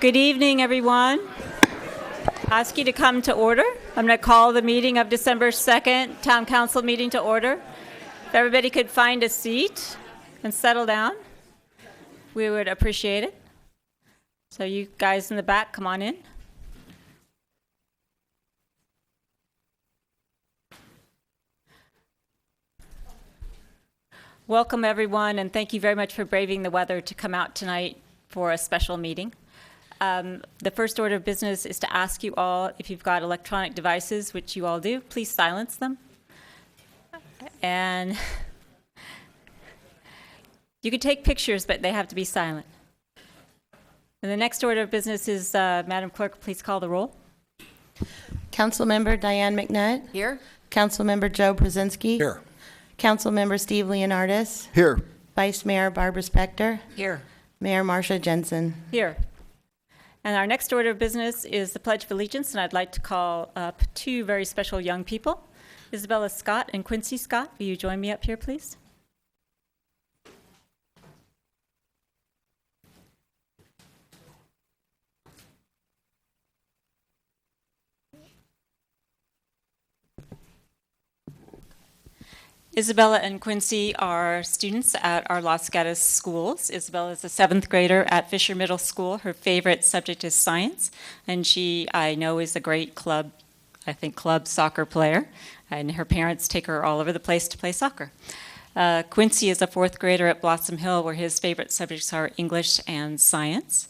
Good evening, everyone. I ask you to come to order. I'm going to call the meeting of December 2nd, Town Council meeting to order. If everybody could find a seat and settle down, we would appreciate it. So you guys in the back, come on in. Welcome, everyone, and thank you very much for braving the weather to come out tonight for a special meeting. The first order of business is to ask you all, if you've got electronic devices, which you all do, please silence them. And you can take pictures, but they have to be silent. And the next order of business is, Madam Clerk, please call the roll. Councilmember Diane McNutt. Here. Councilmember Joe Brzezinski. Here. Councilmember Steve Leonardis. Here. Vice Mayor Barbara Spector. Here. Mayor Marcia Jensen. Here. And our next order of business is the Pledge of Allegiance, and I'd like to call up two very special young people, Isabella Scott and Quincy Scott. Will you join me up here, please? Isabella and Quincy are students at our Los Gatos schools. Isabella is a 7th grader at Fisher Middle School. Her favorite subject is science, and she, I know, is a great club soccer player, and her parents take her all over the place to play soccer. Quincy is a 4th grader at Blossom Hill, where his favorite subjects are English and science.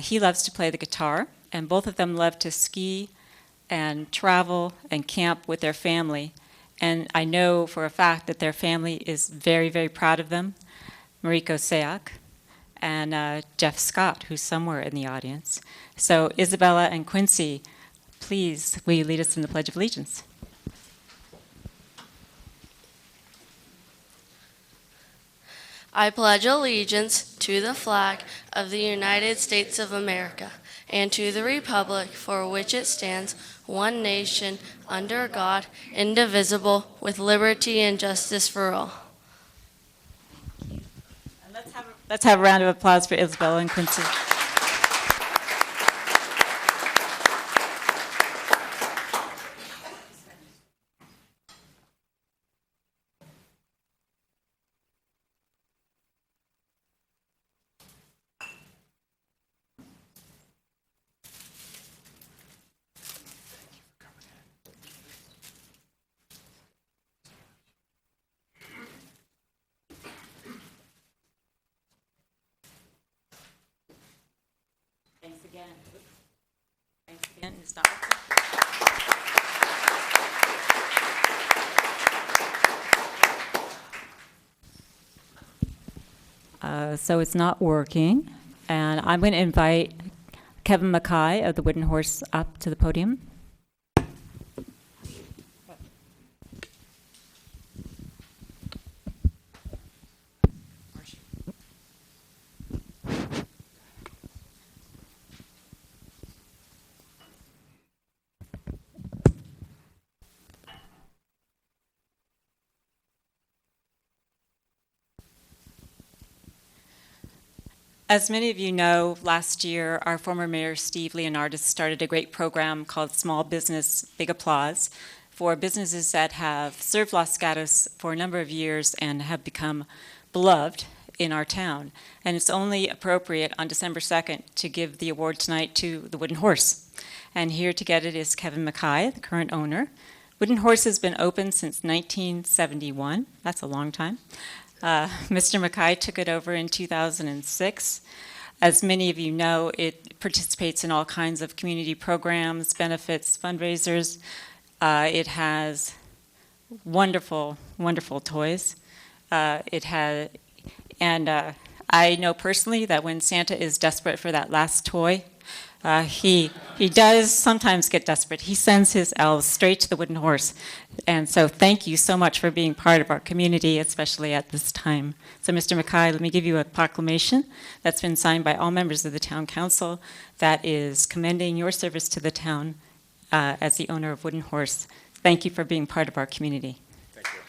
He loves to play the guitar, and both of them love to ski and travel and camp with their family. And I know for a fact that their family is very, very proud of them. Mariko Seak and Jeff Scott, who's somewhere in the audience. So Isabella and Quincy, please, will you lead us in the Pledge of Allegiance? I pledge allegiance to the flag of the United States of America and to the republic for which it stands, one nation, under God, indivisible, with liberty and justice for all. And let's have a round of applause for Isabella and Quincy. Thanks again. It's not working. So it's not working. And I'm going to invite Kevin Mackay of the Wooden Horse up to the podium. As many of you know, last year, our former mayor, Steve Leonardis, started a great program called Small Business, Big Applause for businesses that have served Los Gatos for a number of years and have become beloved in our town. And it's only appropriate on December 2nd to give the award tonight to the Wooden Horse. And here to get it is Kevin Mackay, the current owner. Wooden Horse has been open since 1971. That's a long time. Mr. Mackay took it over in 2006. As many of you know, it participates in all kinds of community programs, benefits, fundraisers. It has wonderful, wonderful toys. I know personally that when Santa is desperate for that last toy, he does sometimes get desperate. He sends his elves straight to the Wooden Horse. And so thank you so much for being part of our community, especially at this time. So Mr. Mackay, let me give you a proclamation that's been signed by all members of the Town Council that is commending your service to the town as the owner of Wooden Horse. Thank you for being part of our community. Thank you.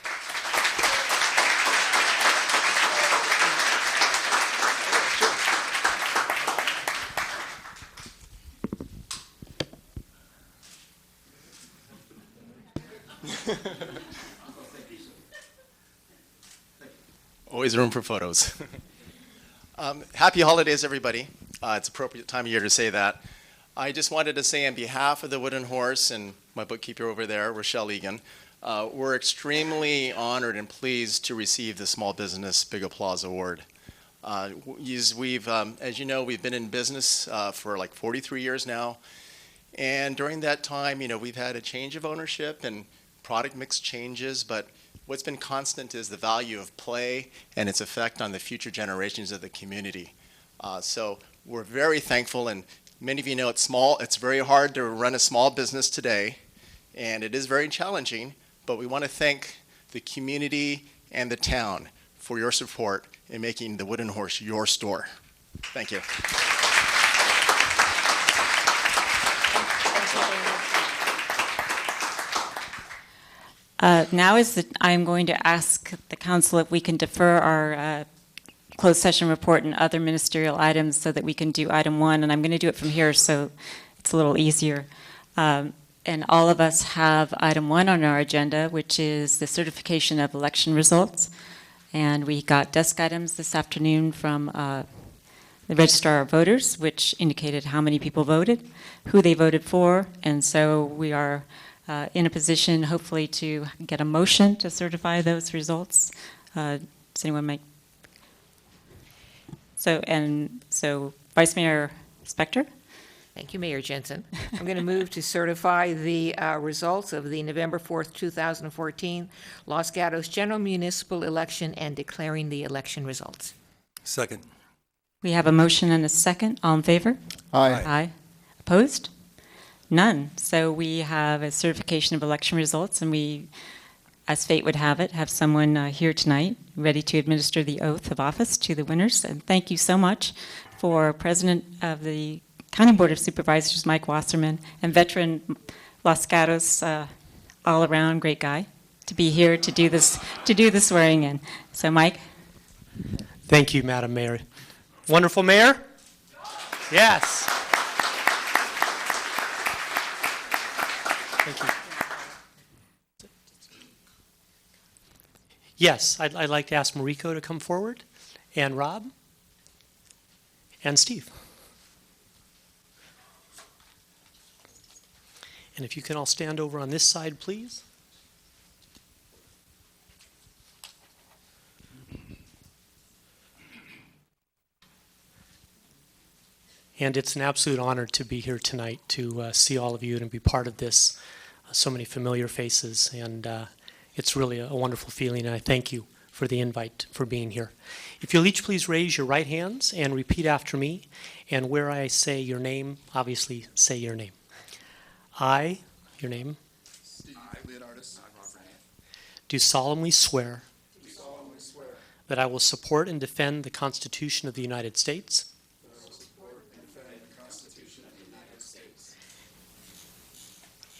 Always room for photos. Happy holidays, everybody. It's appropriate time of year to say that. I just wanted to say on behalf of the Wooden Horse and my bookkeeper over there, Rochelle Egan, we're extremely honored and pleased to receive the Small Business Big Applause Award. As you know, we've been in business for like 43 years now. And during that time, we've had a change of ownership and product mix changes, but what's been constant is the value of play and its effect on the future generations of the community. So we're very thankful, and many of you know it's very hard to run a small business today, and it is very challenging, but we want to thank the community and the town for your support in making the Wooden Horse your store. Thank you. I'm going to ask the council if we can defer our closed session report and other ministerial items so that we can do item 1, and I'm going to do it from here so it's a little easier. And all of us have item 1 on our agenda, which is the certification of election results. And we got desk items this afternoon from the registrar of voters, which indicated how many people voted, who they voted for, and so we are in a position, hopefully, to get a motion to certify those results. Does anyone make? So, Vice Mayor Spector? Thank you, Mayor Jensen. I'm going to move to certify the results of the November 4th, 2014 Los Gatos General Municipal Election and declaring the election results. Second. We have a motion and a second. All in favor? Aye. Aye. Opposed? None. So we have a certification of election results, and we, as fate would have it, have someone here tonight ready to administer the oath of office to the winners. And thank you so much for President of the County Board of Supervisors, Mike Wasserman, and veteran Los Gatos, all around great guy, to be here to do the swearing in. So, Mike. Thank you, Madam Mayor. Wonderful Mayor? Yes. Thank you. Yes, I'd like to ask Mariko to come forward, and Rob, and Steve. And if you can all stand over on this side, please. And it's an absolute honor to be here tonight to see all of you and be part of this. So many familiar faces, and it's really a wonderful feeling, and I thank you for the invite, for being here. If you'll each please raise your right hands and repeat after me, and where I say your name, obviously say your name. I, your name, Steve. I, Leonardus. I, Robert. Do solemnly swear that I will support and defend the Constitution of the United States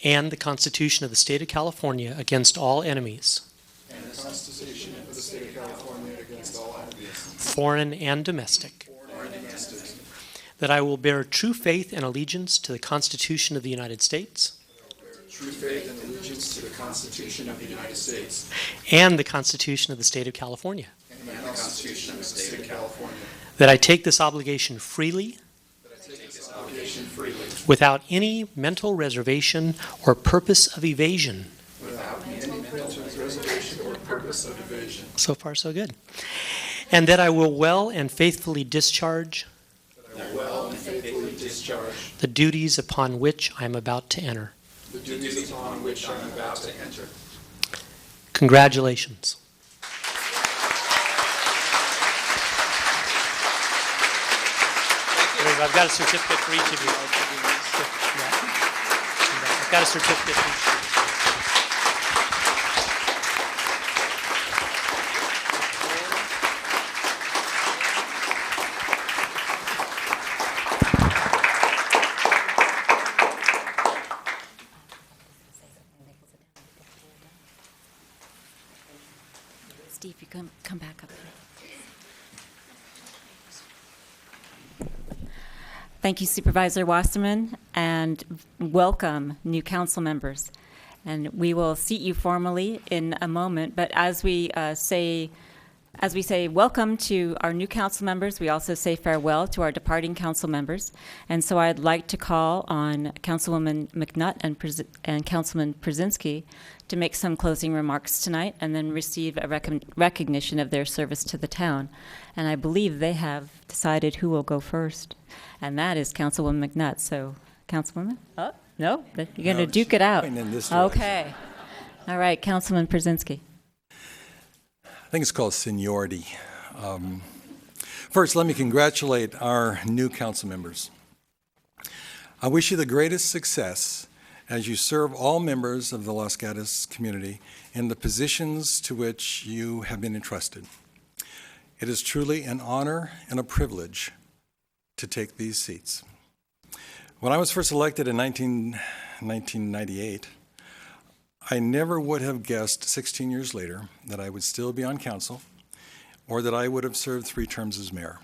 and the Constitution of the State of California against all enemies, And the Constitution of the State of California against all enemies, foreign and domestic. foreign and domestic. That I will bear true faith and allegiance to the Constitution of the United States True faith and allegiance to the Constitution of the United States and the Constitution of the State of California. and the Constitution of the State of California. That I take this obligation freely, That I take this obligation freely, without any mental reservation or purpose of evasion. without any mental reservation or purpose of evasion. So far, so good. And that I will well and faithfully discharge That I will well and faithfully discharge the duties upon which I am about to enter. the duties upon which I am about to enter. Congratulations. I've got a certificate for each of you. I've got a certificate for each of you. Steve, you come back up here. Thank you, Supervisor Wasserman, and welcome new council members. And we will seat you formally in a moment, but as we say welcome to our new council members, we also say farewell to our departing council members. And so I'd like to call on Councilwoman McNutt and Councilman Przinski to make some closing remarks tonight and then receive a recognition of their service to the town. And I believe they have decided who will go first, and that is Councilwoman McNutt. So, Councilwoman? Oh, no? You're going to duke it out. Okay. All right, Councilman Przinski. I think it's called seniority. First, let me congratulate our new council members. I wish you the greatest success as you serve all members of the Los Gatos community in the positions to which you have been entrusted. It is truly an honor and a privilege to take these seats. When I was first elected in 1998, I never would have guessed 16 years later that I would still be on council or that I would have served 3 terms as mayor.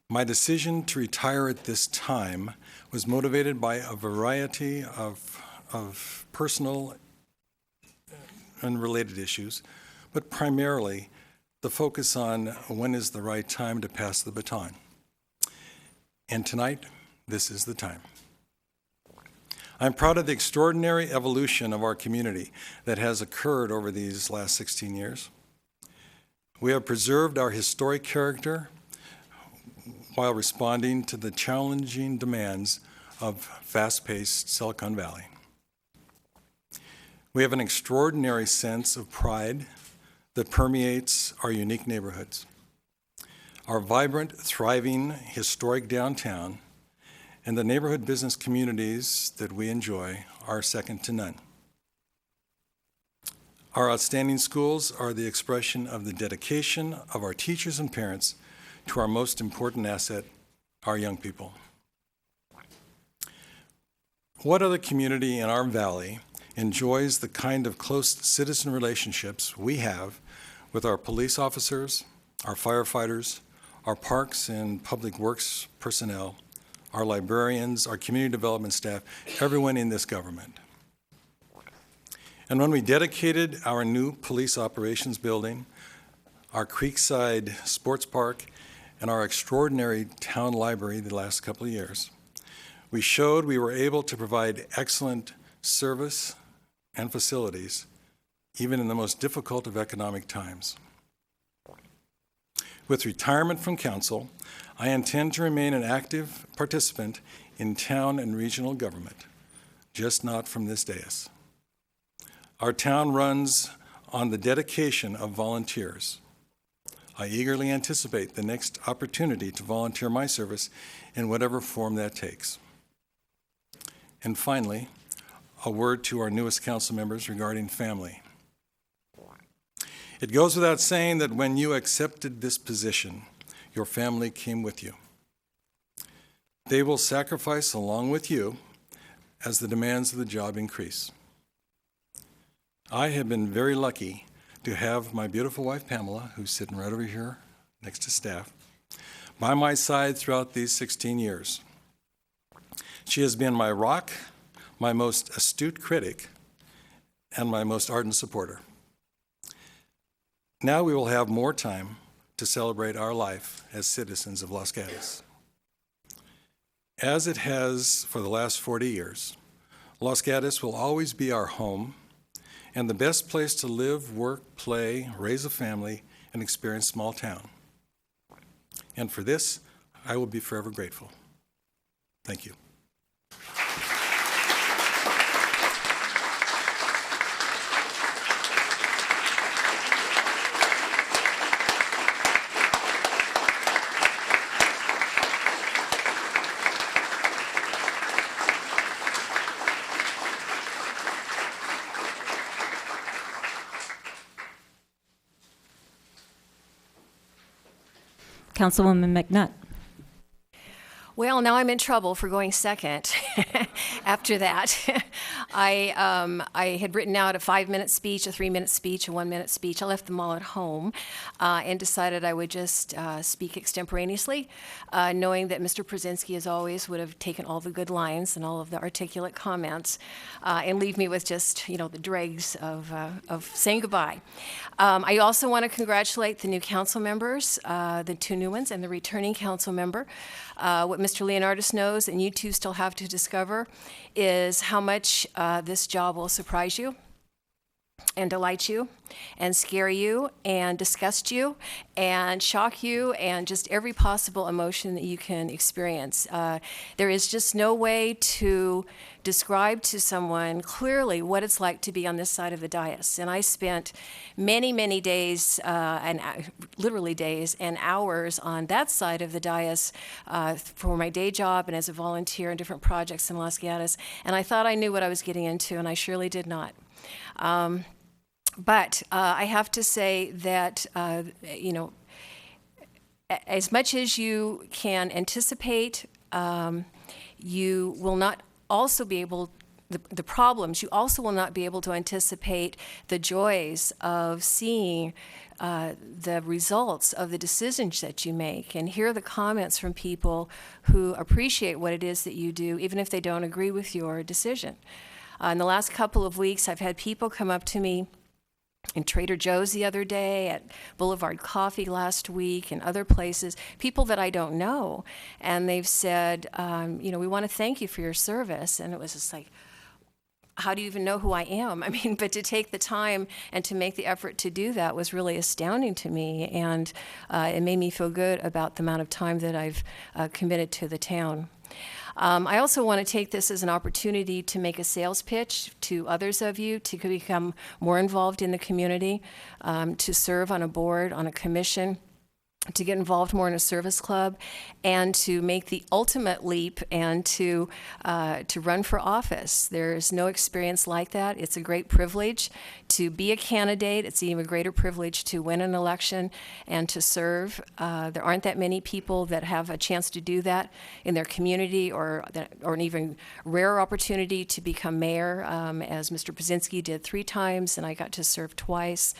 My decision to retire at this time was motivated by a variety of personal and related issues, but primarily the focus on when is the right time to pass the baton. And tonight, this is the time. I'm proud of the extraordinary evolution of our community that has occurred over these last 16 years. We have preserved our historic character while responding to the challenging demands of fast-paced Silicon Valley. We have an extraordinary sense of pride that permeates our unique neighborhoods. Our vibrant, thriving, historic downtown and the neighborhood business communities that we enjoy are second to none. Our outstanding schools are the expression of the dedication of our teachers and parents to our most important asset, our young people. What other community in our valley enjoys the kind of close citizen relationships we have with our police officers, our firefighters, our parks and public works personnel, our librarians, our community development staff, everyone in this government? And when we dedicated our new police operations building, our Creekside Sports Park, and our extraordinary town library the last couple of years, we showed we were able to provide excellent service and facilities, even in the most difficult of economic times. With retirement from council, I intend to remain an active participant in town and regional government, just not from this dais. Our town runs on the dedication of volunteers. I eagerly anticipate the next opportunity to volunteer my service in whatever form that takes. And finally, a word to our newest council members regarding family. It goes without saying that when you accepted this position, your family came with you. They will sacrifice along with you as the demands of the job increase. I have been very lucky to have my beautiful wife, Pamela, who's sitting right over here next to staff, by my side throughout these 16 years. She has been my rock, my most astute critic, and my most ardent supporter. Now we will have more time to celebrate our life as citizens of Los Gatos. As it has for the last 40 years, Los Gatos will always be our home and the best place to live, work, play, raise a family, and experience small town. And for this, I will be forever grateful. Thank you. Councilwoman McNutt. Well, now I'm in trouble for going second after that. I had written out a 5-minute speech, a 3-minute speech, a 1-minute speech. I left them all at home and decided I would just speak extemporaneously, knowing that Mr. Brzezinski, as always, would have taken all the good lines and all of the articulate comments and leave me with just, the dregs of saying goodbye. I also want to congratulate the new council members, the 2 new ones, and the returning council member. What Mr. Leonardis knows, and you two still have to discover, is how much this job will surprise you and delight you and scare you and disgust you and shock you and just every possible emotion that you can experience. There is just no way to describe to someone clearly what it's like to be on this side of the dais. And I spent many, many days, literally days and hours on that side of the dais for my day job and as a volunteer in different projects in Los Gatos. And I thought I knew what I was getting into, and I surely did not. But I have to say that, as much as you can anticipate, you will not also be able, the problems, you also will not be able to anticipate the joys of seeing the results of the decisions that you make and hear the comments from people who appreciate what it is that you do, even if they don't agree with your decision. In the last couple of weeks, I've had people come up to me in Trader Joe's the other day, at Boulevard Coffee last week, and other places, people that I don't know. And they've said, we want to thank you for your service. And it was just like, how do you even know who I am? I mean, but to take the time and to make the effort to do that was really astounding to me. And it made me feel good about the amount of time that I've committed to the town. I also want to take this as an opportunity to make a sales pitch to others of you to become more involved in the community, to serve on a board, on a commission, to get involved more in a service club, and to make the ultimate leap and to run for office. There's no experience like that. It's a great privilege to be a candidate. It's even a greater privilege to win an election and to serve. There aren't that many people that have a chance to do that in their community, or an even rarer opportunity to become mayor, as Mr. Brzezinski did 3 times, and I got to serve twice.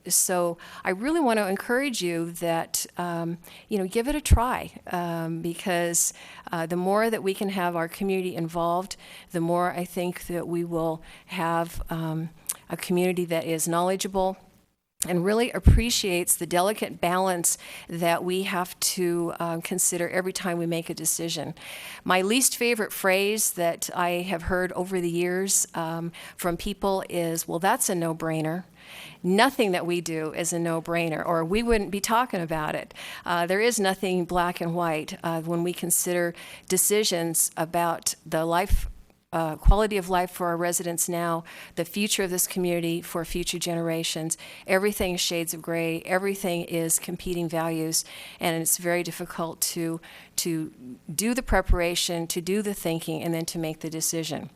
So I really want to encourage you that, give it a try, because the more that we can have our community involved, the more I think that we will have a community that is knowledgeable and really appreciates the delicate balance that we have to consider every time we make a decision. My least favorite phrase that I have heard over the years from people is, well, that's a no-brainer. Nothing that we do is a no-brainer, or we wouldn't be talking about it. There is nothing black and white when we consider decisions about the quality of life for our residents now, the future of this community for future generations. Everything is shades of gray. Everything is competing values, and it's very difficult to do the preparation, to do the thinking, and then to make the decision.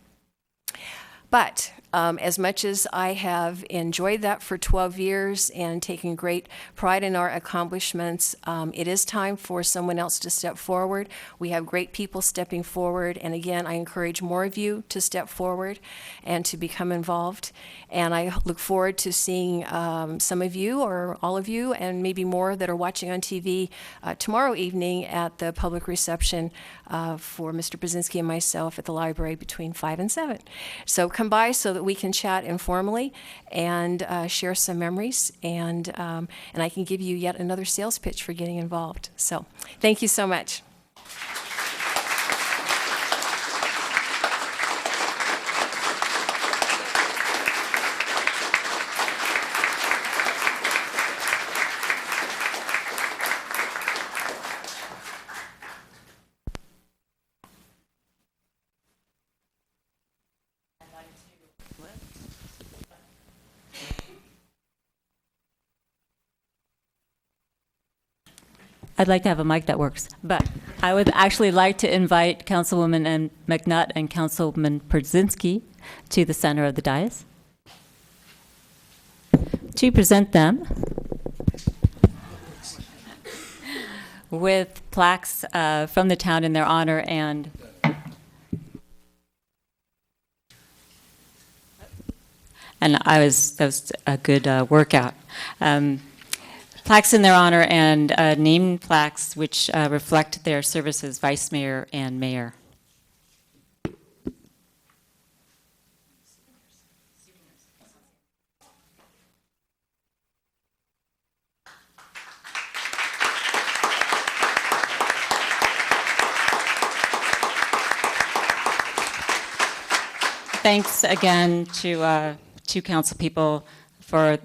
But as much as I have enjoyed that for 12 years and taken great pride in our accomplishments, it is time for someone else to step forward. We have great people stepping forward, and again, I encourage more of you to step forward and to become involved. And I look forward to seeing some of you, or all of you, and maybe more that are watching on TV tomorrow evening at the public reception for Mr. Brzezinski and myself at the library between 5 and 7. So come by so that we can chat informally and share some memories, and I can give you yet another sales pitch for getting involved. So thank you so much. I'd like to have a mic that works, but I would actually like to invite Councilwoman McNutt and Councilman Brzezinski to the center of the dais to present them with plaques from the town in their honor and and that was a good workout. Plaques in their honor and name plaques which reflect their service as vice mayor and mayor. Thanks again to council people for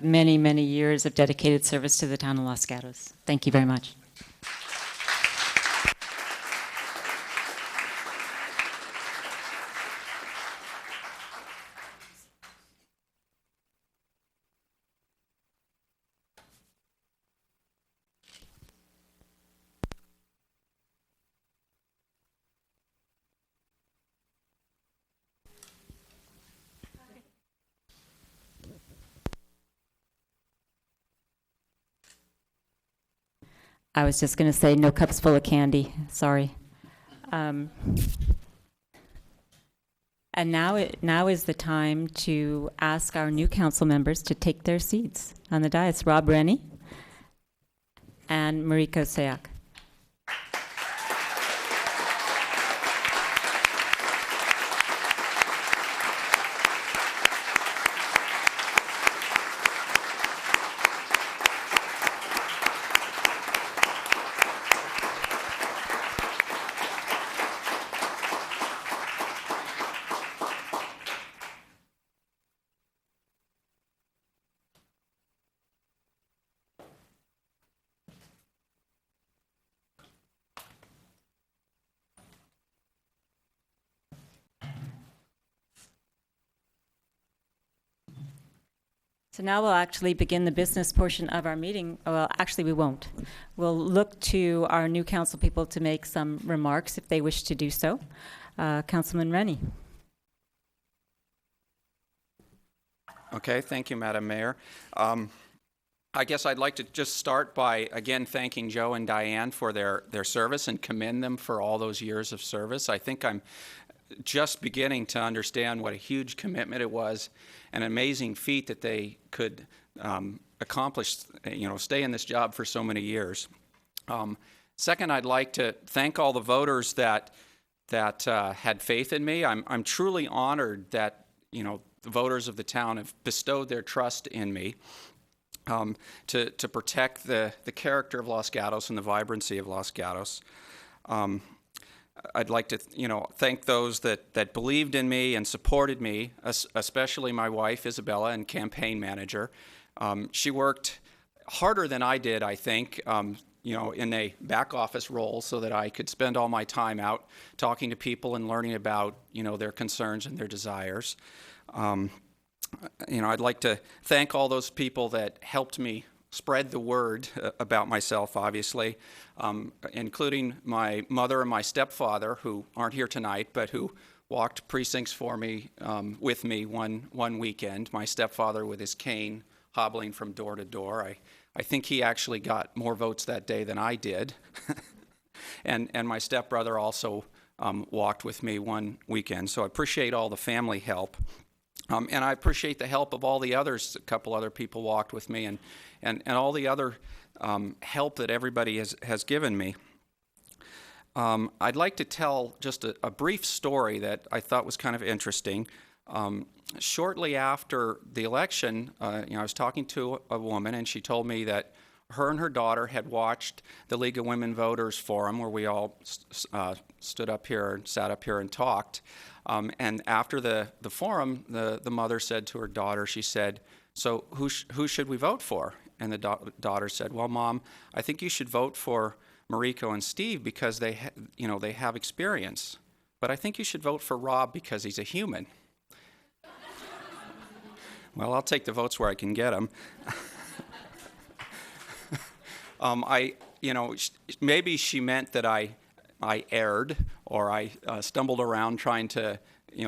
many, many years of dedicated service to the town of Los Gatos. Thank you very much. I was just going to say no cups full of candy. Sorry. And now is the time to ask our new council members to take their seats on the dais. Rob Rennie and Mariko Sayak. So now we'll actually begin the business portion of our meeting. Well, actually we won't. We'll look to our new council people to make some remarks if they wish to do so. Councilman Rennie. Okay, thank you, Madam Mayor. I guess I'd like to just start by, again, thanking Joe and Diane for their service and commend them for all those years of service. I think I'm just beginning to understand what a huge commitment it was, an amazing feat that they could accomplish, stay in this job for so many years. Second, I'd like to thank all the voters that had faith in me. I'm truly honored that, the voters of the town have bestowed their trust in me to protect the character of Los Gatos and the vibrancy of Los Gatos. I'd like to, thank those that believed in me and supported me, especially my wife, Isabella, and campaign manager. She worked harder than I did, I think, in a back office role so that I could spend all my time out talking to people and learning about, their concerns and their desires. I'd like to thank all those people that helped me spread the word about myself, obviously, including my mother and my stepfather, who aren't here tonight, but who walked precincts for me, with me one weekend. My stepfather with his cane hobbling from door to door. I think he actually got more votes that day than I did. and my stepbrother also walked with me one weekend. So I appreciate all the family help. And I appreciate the help of all the others. A couple other people walked with me, and all the other help that everybody has given me. I'd like to tell just a brief story that I thought was kind of interesting. Shortly after the election, I was talking to a woman, and she told me that her and her daughter had watched the League of Women Voters Forum, where we all stood up here and sat up here and talked. And after the forum, the mother said to her daughter, she said, "So who should we vote for?" And the daughter said, "Well, Mom, I think you should vote for Mariko and Steve because they have experience. But I think you should vote for Rob because he's a human." Well, I'll take the votes where I can get them. Maybe she meant that I erred or I stumbled around trying to,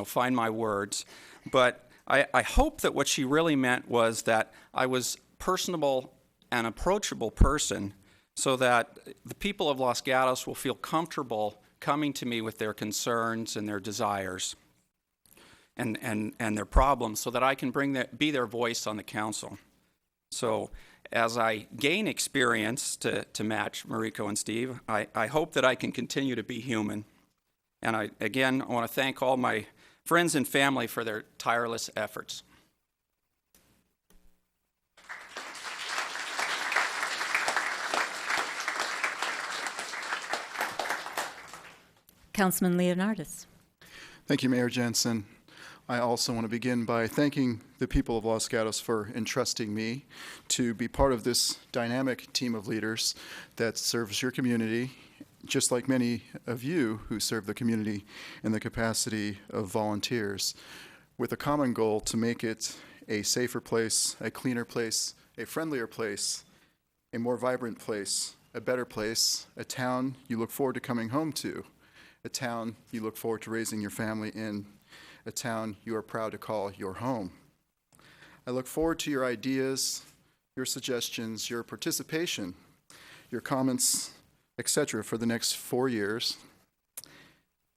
find my words. But I hope that what she really meant was that I was personable and approachable person so that the people of Los Gatos will feel comfortable coming to me with their concerns and their desires. and their problems so that I can be their voice on the council. So as I gain experience to match Mariko and Steve, I hope that I can continue to be human. And I want to thank all my friends and family for their tireless efforts. Councilman Leonardis. Thank you, Mayor Jensen. I also want to begin by thanking the people of Los Gatos for entrusting me to be part of this dynamic team of leaders that serves your community, just like many of you who serve the community in the capacity of volunteers, with a common goal to make it a safer place, a cleaner place, a friendlier place, a more vibrant place, a better place, a town you look forward to coming home to, a town you look forward to raising your family in, a town you are proud to call your home. I look forward to your ideas, your suggestions, your participation, your comments, etc. for the next 4 years.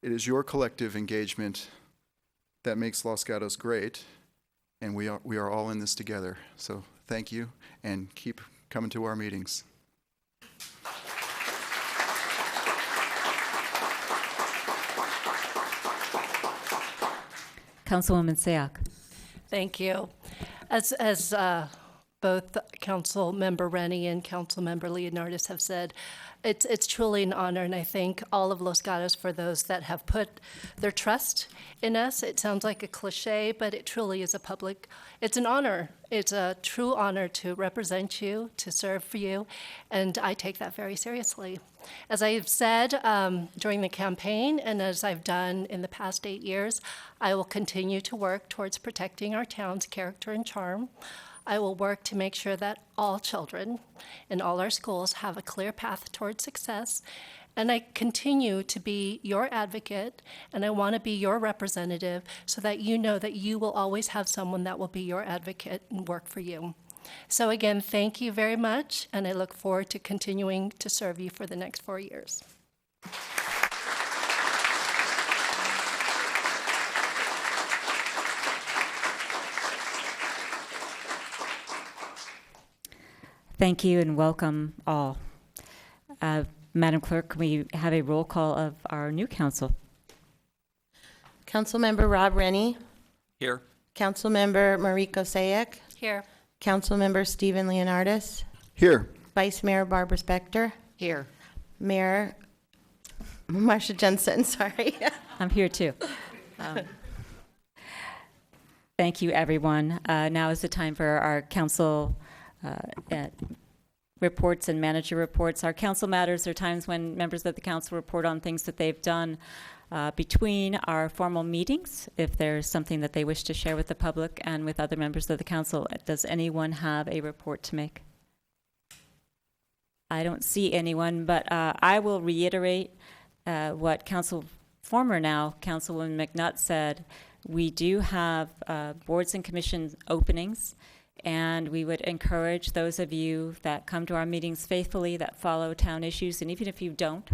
It is your collective engagement that makes Los Gatos great, and we are all in this together. So thank you, and keep coming to our meetings. Councilwoman Sayak. Thank you. As both Council Member Rennie and Council Member Leonardis have said, it's truly an honor, and I thank all of Los Gatos for those that have put their trust in us. It sounds like a cliche, but it truly is it's an honor. It's a true honor to represent you, to serve for you, and I take that very seriously. As I've said during the campaign, and as I've done in the past 8 years, I will continue to work towards protecting our town's character and charm. I will work to make sure that all children in all our schools have a clear path towards success. And I continue to be your advocate, and I want to be your representative so that you know that you will always have someone that will be your advocate and work for you. So again, thank you very much, and I look forward to continuing to serve you for the next 4 years. Thank you and welcome all. Madam Clerk, can we have a roll call of our new council? Councilmember Rob Rennie. Here. Councilmember Mariko Sayak. Here. Councilmember Stephen Leonardis. Here. Vice Mayor Barbara Spector. Here. Mayor Marcia Jensen, sorry. I'm here too. Thank you, everyone. Now is the time for our council reports and manager reports. Our council matters are times when members of the council report on things that they've done between our formal meetings, if there's something that they wish to share with the public and with other members of the council. Does anyone have a report to make? I don't see anyone, but I will reiterate what former Councilwoman McNutt said. We do have boards and commission openings, and we would encourage those of you that come to our meetings faithfully, that follow town issues, and even if you don't,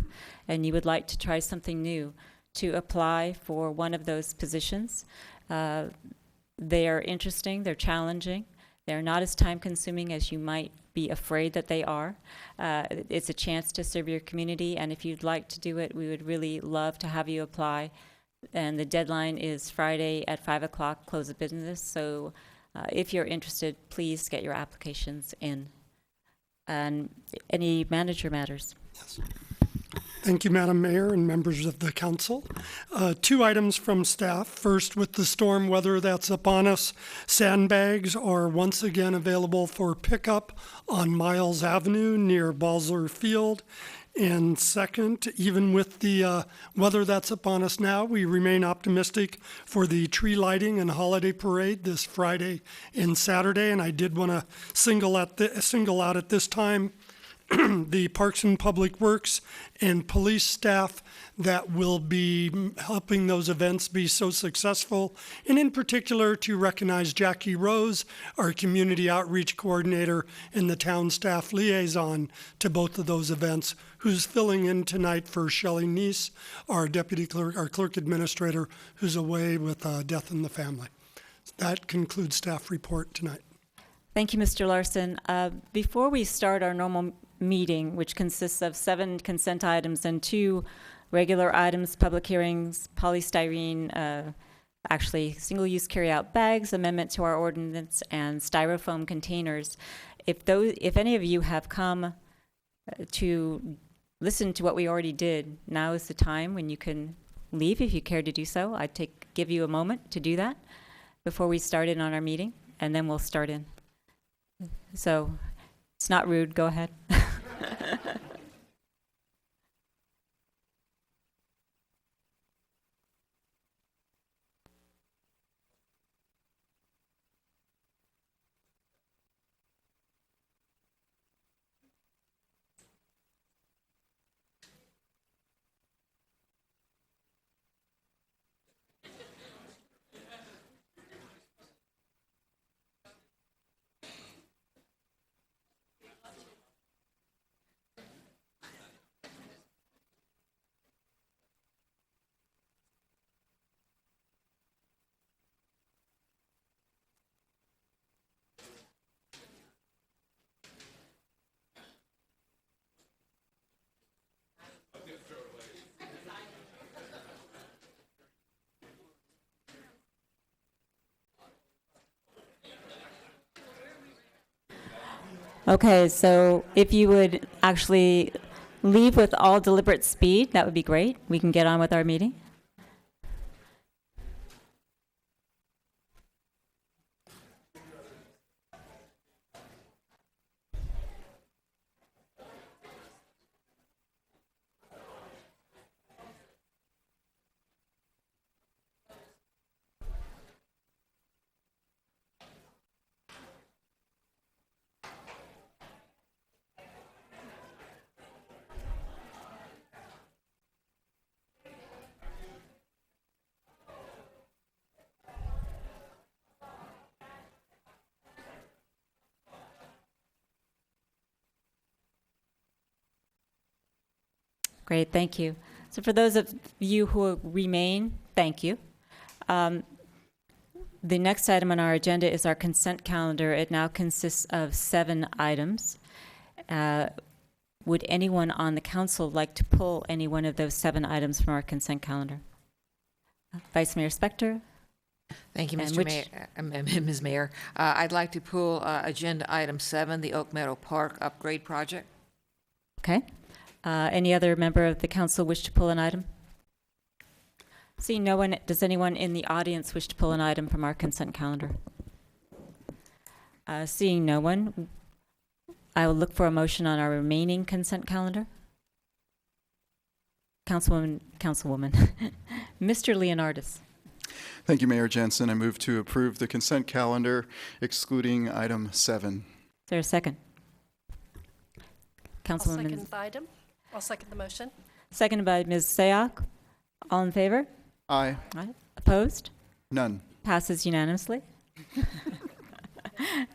and you would like to try something new, to apply for one of those positions. They are interesting, they're challenging, they're not as time-consuming as you might be afraid that they are. It's a chance to serve your community, and if you'd like to do it, we would really love to have you apply. And the deadline is Friday at 5 o'clock, close of business, so if you're interested, please get your applications in. And any manager matters? Yes. Thank you, Madam Mayor and members of the council. 2 items from staff. First, with the storm weather that's upon us, sandbags are once again available for pickup on Miles Avenue near Balzer Field. And second, even with the weather that's upon us now, we remain optimistic for the tree lighting and holiday parade this Friday and Saturday. And I did want to single out at this time the Parks and Public Works and police staff that will be helping those events be so successful, and in particular to recognize Jackie Rose, our community outreach coordinator and the town staff liaison to both of those events, who's filling in tonight for Shelley Neese, our deputy clerk, our clerk administrator, who's away with death in the family. That concludes staff report tonight. Thank you, Mr. Larson. Before we start our normal meeting, which consists of 7 consent items and 2 regular items, public hearings, polystyrene, actually single-use carry-out bags, amendment to our ordinance, and styrofoam containers. If any of you have come to listen to what we already did, now is the time when you can leave if you care to do so. I'd give you a moment to do that before we start in on our meeting, and then we'll start in. So it's not rude, go ahead. Okay, so if you would actually leave with all deliberate speed, that would be great. We can get on with our meeting. Great, thank you. So for those of you who remain, thank you. The next item on our agenda is our consent calendar. It now consists of 7 items. Would anyone on the council like to pull any one of those 7 items from our consent calendar? Vice Mayor Spector? Thank you, And Mr. Mayor, Ms. Mayor. I'd like to pull agenda item 7, the Oak Meadow Park upgrade project. Okay. Any other member of the council wish to pull an item? Seeing no one, does anyone in the audience wish to pull an item from our consent calendar? Seeing no one, I will look for a motion on our remaining consent calendar. Councilwoman, Mr. Leonardis. Thank you, Mayor Jensen. I move to approve the consent calendar excluding item 7. Is there a second? I'll Councilwoman. second the item. I'll second the motion. Seconded by Ms. Sayoc. All in favor? Aye. Aye. Opposed? None. Passes unanimously.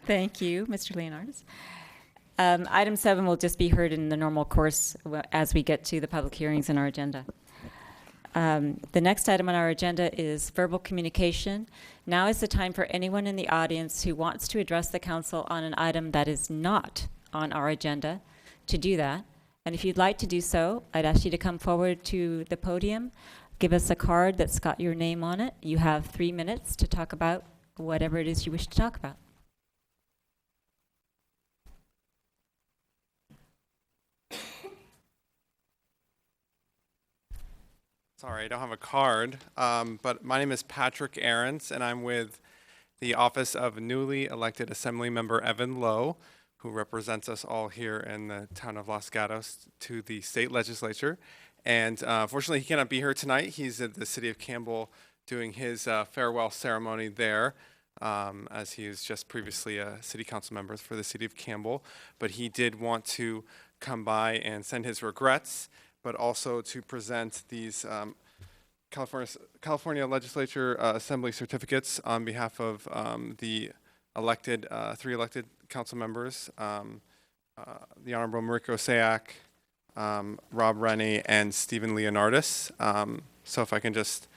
Thank you, Mr. Leonardis. Item 7 will just be heard in the normal course as we get to the public hearings in our agenda. The next item on our agenda is verbal communication. Now is the time for anyone in the audience who wants to address the council on an item that is not on our agenda to do that. And if you'd like to do so, I'd ask you to come forward to the podium, give us a card that's got your name on it. You have 3 minutes to talk about whatever it is you wish to talk about. Sorry, I don't have a card, but my name is Patrick Ahrens, and I'm with the office of newly elected Assembly Member Evan Lowe, who represents us all here in the town of Los Gatos to the state legislature. And fortunately, he cannot be here tonight. He's at the city of Campbell doing his farewell ceremony there, as he was just previously a city council member for the city of Campbell. But he did want to come by and send his regrets, but also to present these California Legislature Assembly certificates on behalf of the three elected council members, the Honorable Mariko Sayak, Rob Rennie, and Stephen Leonardis. So if I can just...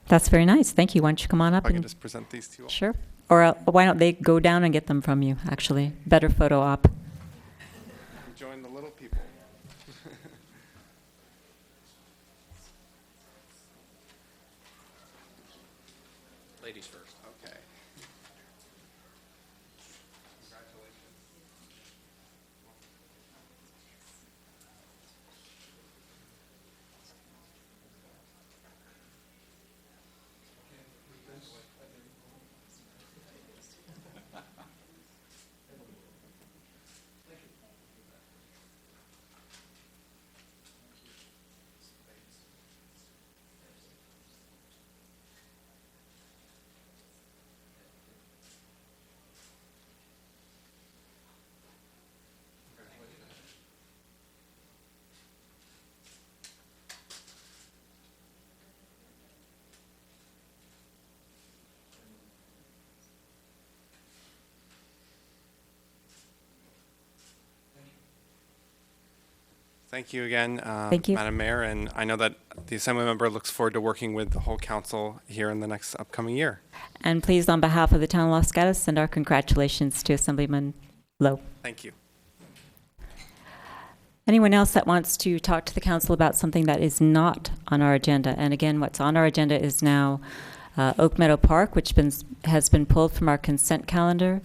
That's very nice. Thank you. Why don't you come on up? If I can just present these to you all. Sure. Or why don't they go down and get them from you, actually? Better photo op. Join the little people. Ladies first. Okay. Thank you again, Thank you. Madam Mayor, and I know that the Assembly member looks forward to working with the whole council here in the next upcoming year. And please, on behalf of the town of Los Gatos, send our congratulations to Assemblyman Lowe. Thank you. Anyone else that wants to talk to the council about something that is not on our agenda? And again, what's on our agenda is now Oak Meadow Park, which has been pulled from our consent calendar,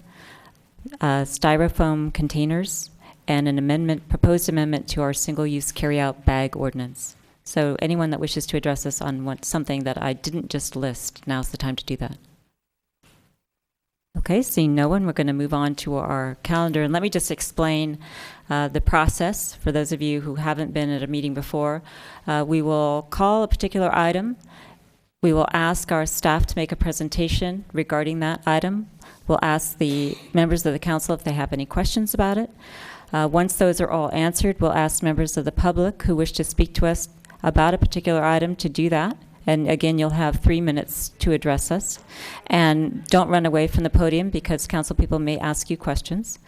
styrofoam containers, and an proposed amendment to our single-use carry-out bag ordinance. So anyone that wishes to address us on something that I didn't just list, now's the time to do that. Okay, seeing no one, we're going to move on to our calendar. And let me just explain the process for those of you who haven't been at a meeting before. We will call a particular item. We will ask our staff to make a presentation regarding that item. We'll ask the members of the council if they have any questions about it. Once those are all answered, we'll ask members of the public who wish to speak to us about a particular item to do that. And again, you'll have 3 minutes to address us. And don't run away from the podium because council people may ask you questions.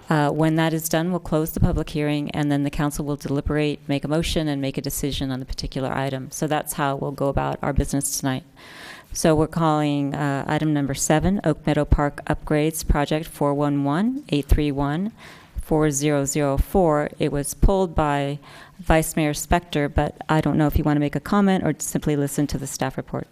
When that is done, we'll close the public hearing, and then the council will deliberate, make a motion, and make a decision on the particular item. So that's how we'll go about our business tonight. So we're calling item number 7, Oak Meadow Park Upgrades Project 411-831-4004. It was pulled by Vice Mayor Spector, but I don't know if you want to make a comment or simply listen to the staff report.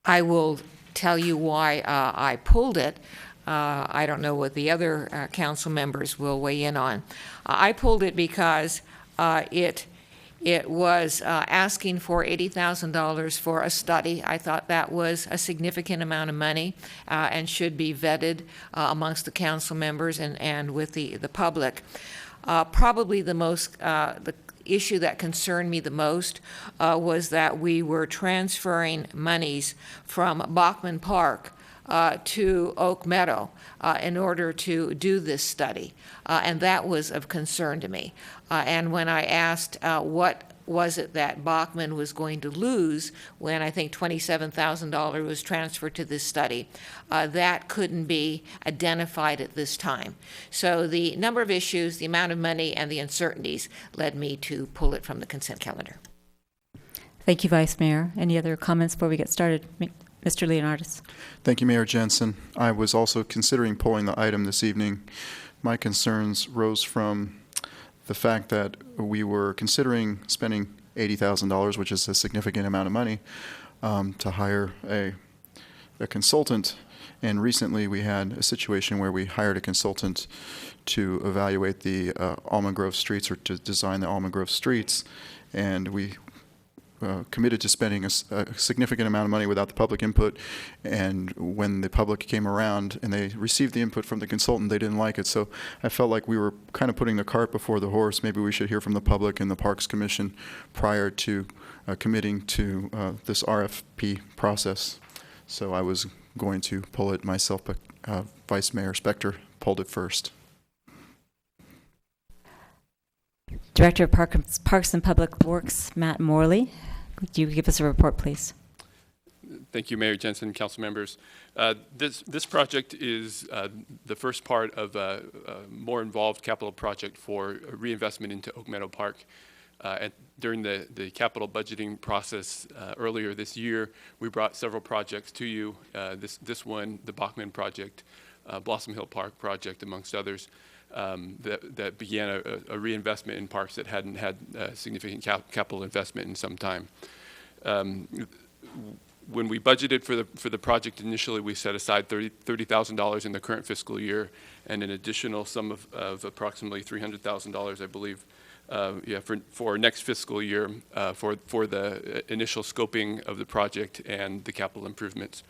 I will tell you why I pulled it. I don't know what the other council members will weigh in on. I pulled it because it was asking for $80,000 for a study. I thought that was a significant amount of money and should be vetted amongst the council members and with the public. Probably the issue that concerned me the most was that we were transferring monies from Bachman Park to Oak Meadow in order to do this study, and that was of concern to me. And when I asked what was it that Bachman was going to lose when I think $27,000 was transferred to this study, that couldn't be identified at this time. So the number of issues, the amount of money, and the uncertainties led me to pull it from the consent calendar. Thank you, Vice Mayor. Any other comments before we get started? Mr. Leonardis. Thank you, Mayor Jensen. I was also considering pulling the item this evening. My concerns rose from the fact that we were considering spending $80,000, which is a significant amount of money, to hire a consultant. And recently we had a situation where we hired a consultant to evaluate the Almond Grove streets, or to design the Almond Grove streets. And we committed to spending a significant amount of money without the public input, and when the public came around and they received the input from the consultant, they didn't like it. So I felt like we were kind of putting the cart before the horse. Maybe we should hear from the public and the Parks Commission prior to committing to this RFP process. So I was going to pull it myself, but Vice Mayor Spector pulled it first. Director of Parks and Public Works, Matt Morley. Could you give us a report, please? Thank you, Mayor Jensen, council members. This project is the first part of a more involved capital project for reinvestment into Oak Meadow Park. During the capital budgeting process earlier this year, we brought several projects to you. This one, the Bachman project, Blossom Hill Park project, amongst others, that began a reinvestment in parks that hadn't had significant capital investment in some time. When we budgeted for the project initially, we set aside $30,000 in the current fiscal year and an additional sum of approximately $300,000, I believe, for next fiscal year for the initial scoping of the project and the capital improvements.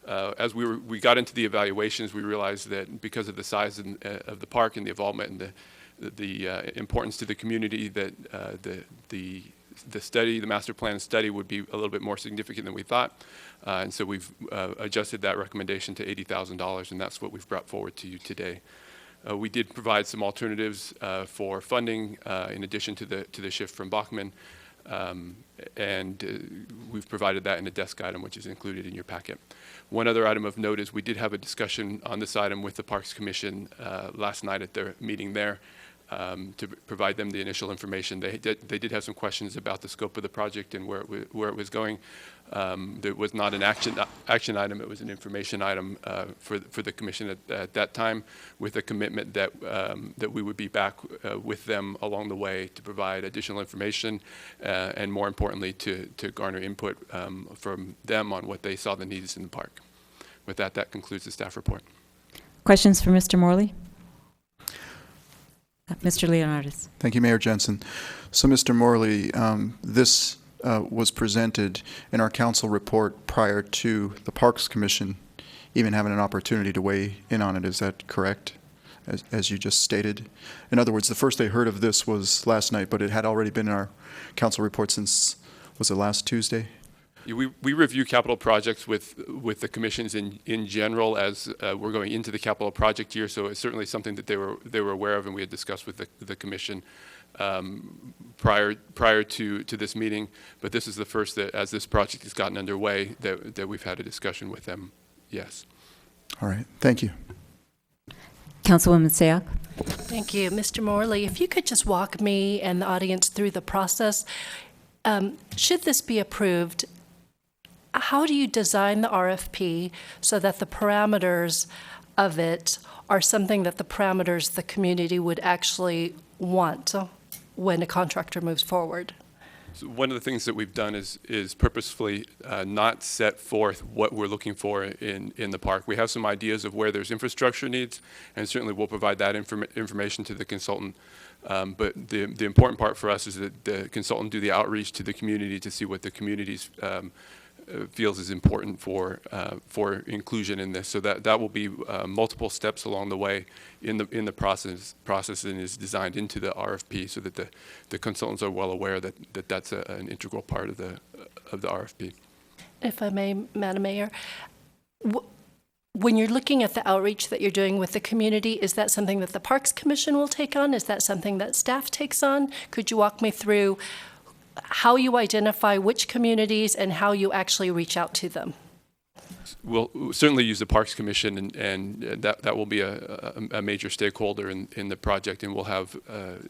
As we got into the evaluations, we realized that because of the size of the park and the involvement and the importance to the community, that the master plan study would be a little bit more significant than we thought. And so we've adjusted that recommendation to $80,000, and that's what we've brought forward to you today. We did provide some alternatives for funding in addition to the shift from Bachman, and we've provided that in a desk item, which is included in your packet. One other item of note is we did have a discussion on this item with the Parks Commission last night at their meeting there to provide them the initial information. They did have some questions about the scope of the project and where it was going. There was not an action item, it was an information item for the commission at that time, with a commitment that we would be back with them along the way to provide additional information and, more importantly, to garner input from them on what they saw the needs in the park. With that, that concludes the staff report. Questions for Mr. Morley? Mr. Leonardis. Thank you, Mayor Jensen. So, Mr. Morley, this was presented in our council report prior to the Parks Commission even having an opportunity to weigh in on it. Is that correct, as you just stated? In other words, the first they heard of this was last night, but it had already been in our council report since, was it last Tuesday? We review capital projects with the commissions in general as we're going into the capital project year, so it's certainly something that they were aware of and we had discussed with the commission prior to this meeting. But this is the first that, as this project has gotten underway, that we've had a discussion with them. Yes. All right. Thank you. Councilwoman Sayoc. Thank you. Mr. Morley, if you could just walk me and the audience through the process. Should this be approved, how do you design the RFP so that the parameters of it are something that the community would actually want when a contractor moves forward? So one of the things that we've done is purposefully not set forth what we're looking for in the park. We have some ideas of where there's infrastructure needs, and certainly we'll provide that information to the consultant. But the important part for us is that the consultant do the outreach to the community to see what the community's feels is important for inclusion in this. So that will be multiple steps along the way in the process and is designed into the RFP so that the consultants are well aware that that's an integral part of the RFP. If I may, Madam Mayor, when you're looking at the outreach that you're doing with the community, is that something that the Parks Commission will take on? Is that something that staff takes on? Could you walk me through how you identify which communities and how you actually reach out to them? We'll certainly use the Parks Commission, and that will be a major stakeholder in the project, and we'll have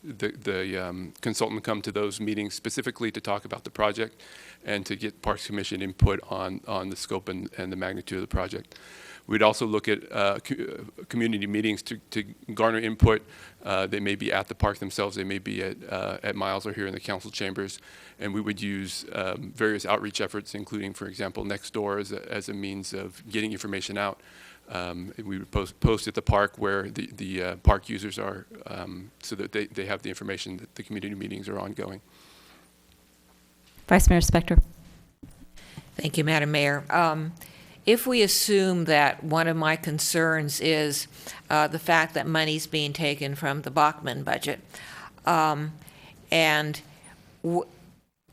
the consultant come to those meetings specifically to talk about the project and to get Parks Commission input on the scope and the magnitude of the project. We'd also look at community meetings to garner input. They may be at the park themselves, they may be at Miles or here in the council chambers, and we would use various outreach efforts, including, for example, Nextdoor as a means of getting information out. We would post at the park where the park users are, so that they have the information that the community meetings are ongoing. Vice Mayor Spector. Thank you, Madam Mayor. If we assume that one of my concerns is the fact that money's being taken from the Bachman budget, and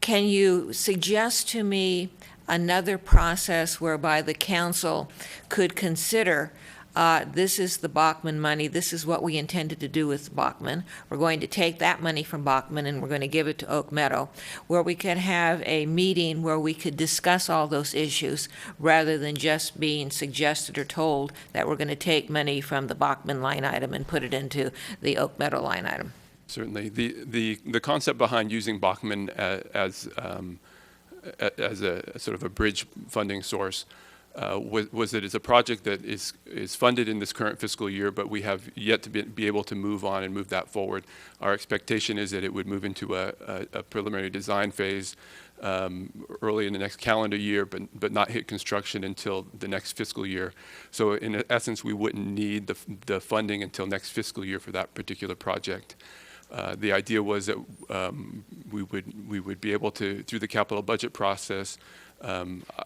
can you suggest to me another process whereby the council could consider this is the Bachman money, this is what we intended to do with Bachman. We're going to take that money from Bachman and we're going to give it to Oak Meadow, where we could have a meeting where we could discuss all those issues rather than just being suggested or told that we're going to take money from the Bachman line item and put it into the Oak Meadow line item. Certainly. The concept behind using Bachman as a sort of a bridge funding source was that it's a project that is funded in this current fiscal year, but we have yet to be able to move on and move that forward. Our expectation is that it would move into a preliminary design phase early in the next calendar year, but not hit construction until the next fiscal year. So in essence, we wouldn't need the funding until next fiscal year for that particular project. The idea was that we would be able to, through the capital budget process,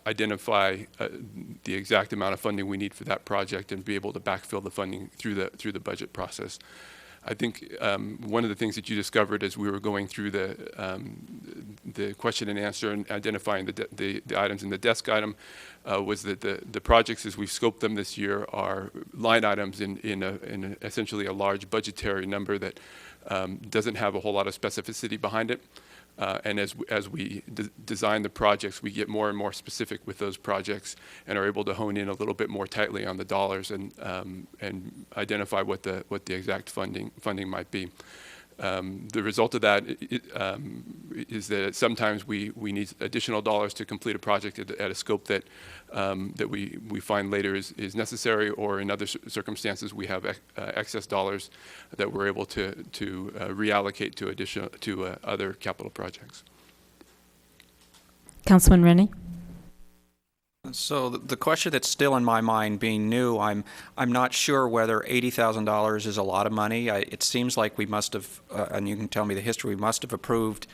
identify the exact amount of funding we need for that project and be able to backfill the funding through the budget process. I think one of the things that you discovered as we were going through the question and answer and identifying the items in the desk item was that the projects as we've scoped them this year are line items in essentially a large budgetary number that doesn't have a whole lot of specificity behind it. And as we design the projects, we get more and more specific with those projects and are able to hone in a little bit more tightly on the dollars and identify what the exact funding might be. The result of that is that sometimes we need additional dollars to complete a project at a scope that we find later is necessary, or in other circumstances we have excess dollars that we're able to reallocate to other capital projects. Councilman Rennie? So the question that's still in my mind, being new, I'm not sure whether $80,000 is a lot of money. It seems like we must have, and you can tell me the history, we must have approved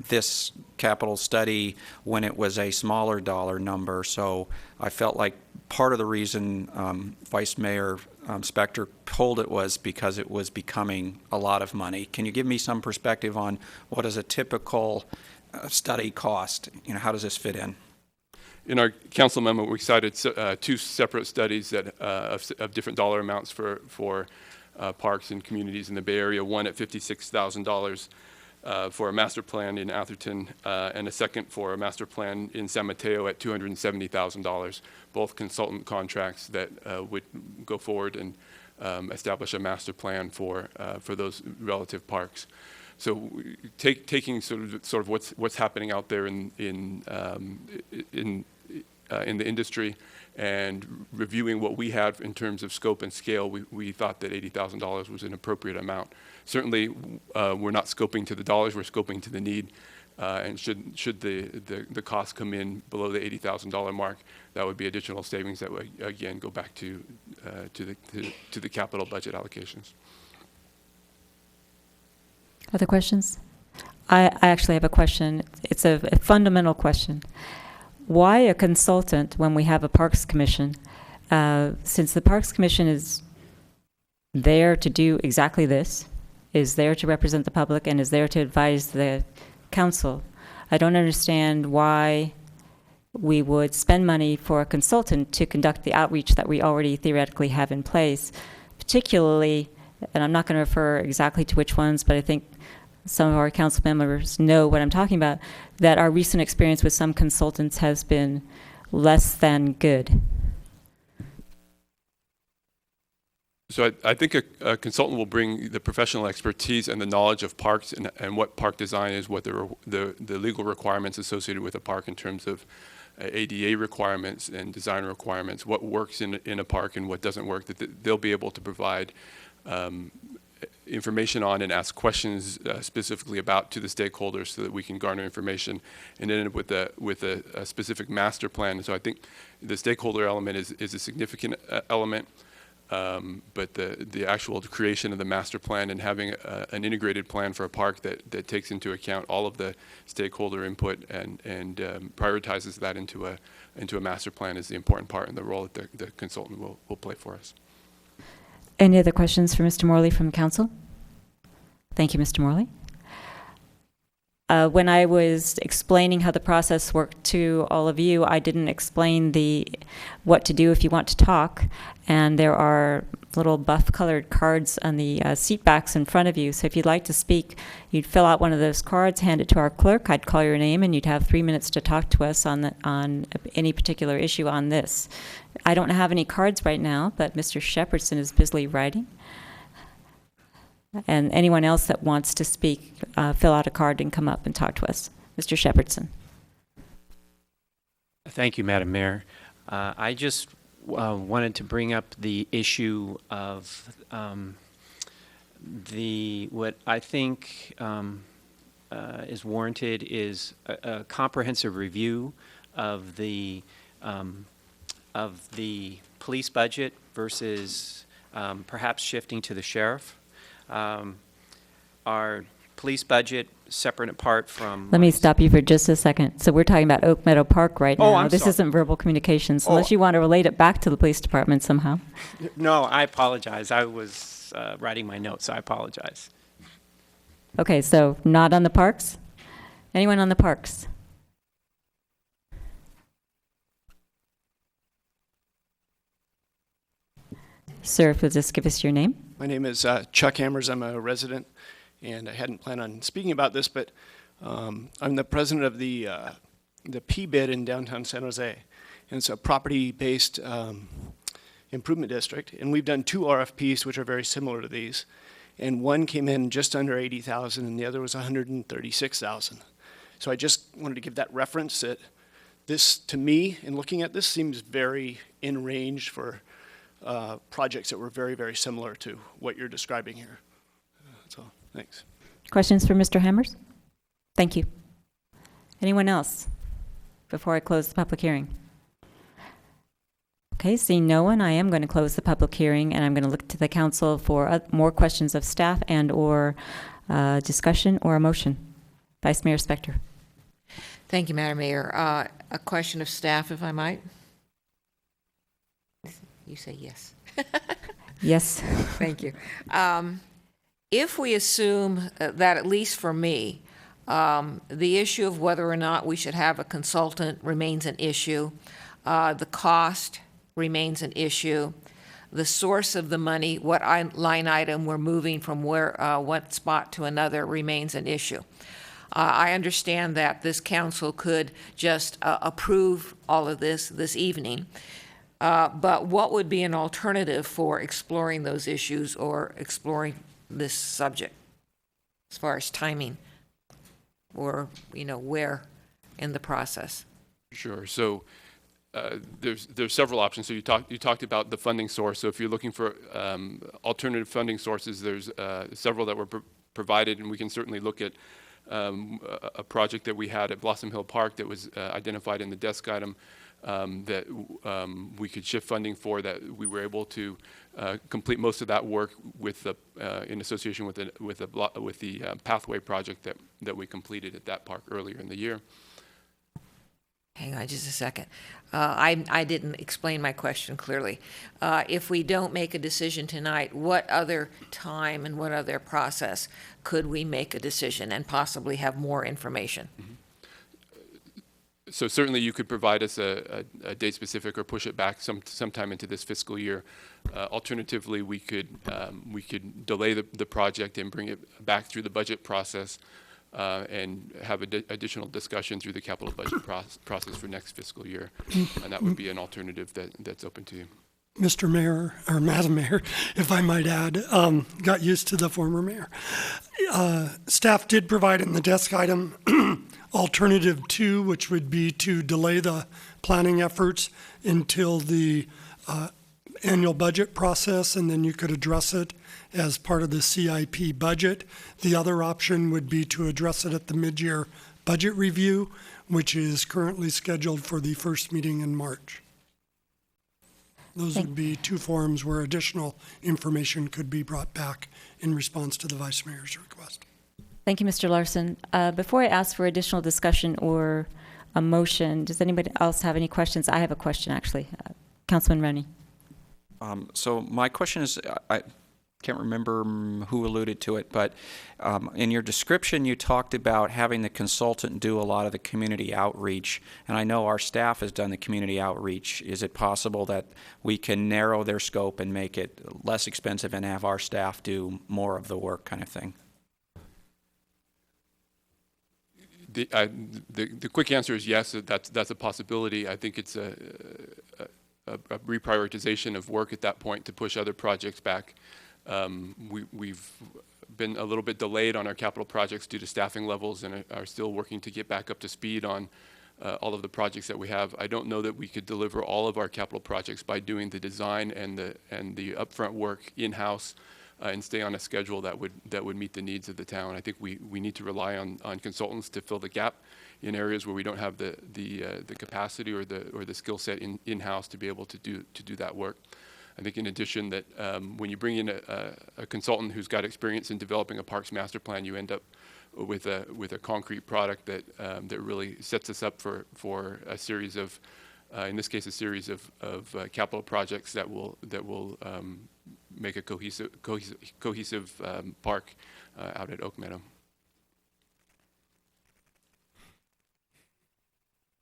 this capital study when it was a smaller dollar number. So I felt like part of the reason Vice Mayor Spector pulled it was because it was becoming a lot of money. Can you give me some perspective on what does a typical study cost? You know, how does this fit in? In our council amendment, we cited two separate studies that of different dollar amounts for parks and communities in the Bay Area. One at $56,000 for a master plan in Atherton, and a second for a master plan in San Mateo at $270,000. Both consultant contracts that would go forward and establish a master plan for those relative parks. So taking sort of what's happening out there in the industry and reviewing what we have in terms of scope and scale, we thought that $80,000 was an appropriate amount. Certainly, we're not scoping to the dollars; we're scoping to the need. And should the cost come in below the $80,000 mark, that would be additional savings that would again go back to the capital budget allocations. Other questions? I actually have a question. It's a fundamental question. Why a consultant when we have a Parks Commission? Since the Parks Commission is there to do exactly this, is there to represent the public, and is there to advise the council, I don't understand why we would spend money for a consultant to conduct the outreach that we already theoretically have in place, particularly, and I'm not going to refer exactly to which ones, but I think some of our council members know what I'm talking about, that our recent experience with some consultants has been less than good. So I think a consultant will bring the professional expertise and the knowledge of parks and what park design is, what the legal requirements associated with a park in terms of ADA requirements and design requirements, what works in a park and what doesn't work, that they'll be able to provide information on and ask questions specifically about to the stakeholders so that we can garner information and end up with a specific master plan. And so I think the stakeholder element is a significant element, but the actual creation of the master plan and having an integrated plan for a park that takes into account all of the stakeholder input and prioritizes that into a master plan is the important part and the role that the consultant will play for us. Any other questions for Mr. Morley from council? Thank you, Mr. Morley. When I was explaining how the process worked to all of you, I didn't explain what to do if you want to talk, and there are little buff-colored cards on the seat backs in front of you. So if you'd like to speak, you'd fill out one of those cards, hand it to our clerk, I'd call your name, and you'd have 3 minutes to talk to us on any particular issue on this. I don't have any cards right now, but Mr. Shepherdson is busily writing. And anyone else that wants to speak, fill out a card and come up and talk to us. Mr. Shepherdson. Thank you, Madam Mayor. I just wanted to bring up the issue of what I think is warranted is a comprehensive review of the police budget versus perhaps shifting to the sheriff. Our police budget separate and apart from... Let me stop you for just a second. So we're talking about Oak Meadow Park right now. I'm This sorry. isn't verbal communications, unless you want to relate it back to the police department somehow. No, I apologize. I was writing my notes, so I apologize. Okay, so not on the parks? Anyone on the parks? Sir, if you'll just give us your name. My name is Chuck Hammers. I'm a resident, and I hadn't planned on speaking about this, but I'm the president of the P-BID in downtown San Jose, and it's a property-based improvement district, and we've done 2 RFPs which are very similar to these, and one came in just under 80,000, and the other was 136,000. So I just wanted to give that reference that this, to me, in looking at this, seems very in range for projects that were very, very similar to what you're describing here. That's all. Thanks. Questions for Mr. Hammers? Thank you. Anyone else before I close the public hearing? Okay, seeing no one, I am going to close the public hearing, and I'm going to look to the council for more questions of staff and or discussion or a motion. Vice Mayor Spector. Thank you, Madam Mayor. A question of staff, if I might. You say yes. Yes. Thank you. If we assume that, at least for me, the issue of whether or not we should have a consultant remains an issue, the cost remains an issue, the source of the money, what line item we're moving from what spot to another remains an issue. I understand that this council could just approve all of this evening. But what would be an alternative for exploring those issues or exploring this subject as far as timing or, where in the process? Sure. So there's several options. So you talked about the funding source. So if you're looking for alternative funding sources, there's several that were provided, and we can certainly look at a project that we had at Blossom Hill Park that was identified in the desk item. That we could shift funding for, that we were able to complete most of that work with in association with the pathway project that we completed at that park earlier in the year. Hang on just a second. I didn't explain my question clearly. If we don't make a decision tonight, what other time and what other process could we make a decision and possibly have more information? Mm-hmm. So certainly you could provide us a date specific or push it back sometime into this fiscal year. Alternatively, we could delay the project and bring it back through the budget process and have additional discussion through the capital budget process for next fiscal year. And that would be an alternative that's open to you. Mr. Mayor, or Madam Mayor, if I might add, got used to the former mayor. Staff did provide in the desk item alternative 2, which would be to delay the planning efforts until the annual budget process, and then you could address it as part of the CIP budget. The other option would be to address it at the mid-year budget review, which is currently scheduled for the first meeting in March. Those would be 2 forums where additional information could be brought back in response to the Vice Mayor's request. Thank you, Mr. Larson. Before I ask for additional discussion or a motion, does anybody else have any questions? I have a question, actually. Councilman Rennie. So my question is, can't remember who alluded to it, but in your description you talked about having the consultant do a lot of the community outreach, and I know our staff has done the community outreach. Is it possible that we can narrow their scope and make it less expensive and have our staff do more of the work, kind of thing? The quick answer is yes, that's a possibility. I think it's a reprioritization of work at that point to push other projects back. We've been a little bit delayed on our capital projects due to staffing levels and are still working to get back up to speed on all of the projects that we have. I don't know that we could deliver all of our capital projects by doing the design and the upfront work in-house and stay on a schedule that would meet the needs of the town. I think we need to rely on consultants to fill the gap in areas where we don't have the capacity or the skill set in-house to be able to do that work. I think in addition that when you bring in a consultant who's got experience in developing a parks master plan, you end up with a concrete product that really sets us up for a series of, in this case, a series of capital projects that will make a cohesive park out at Oak Meadow.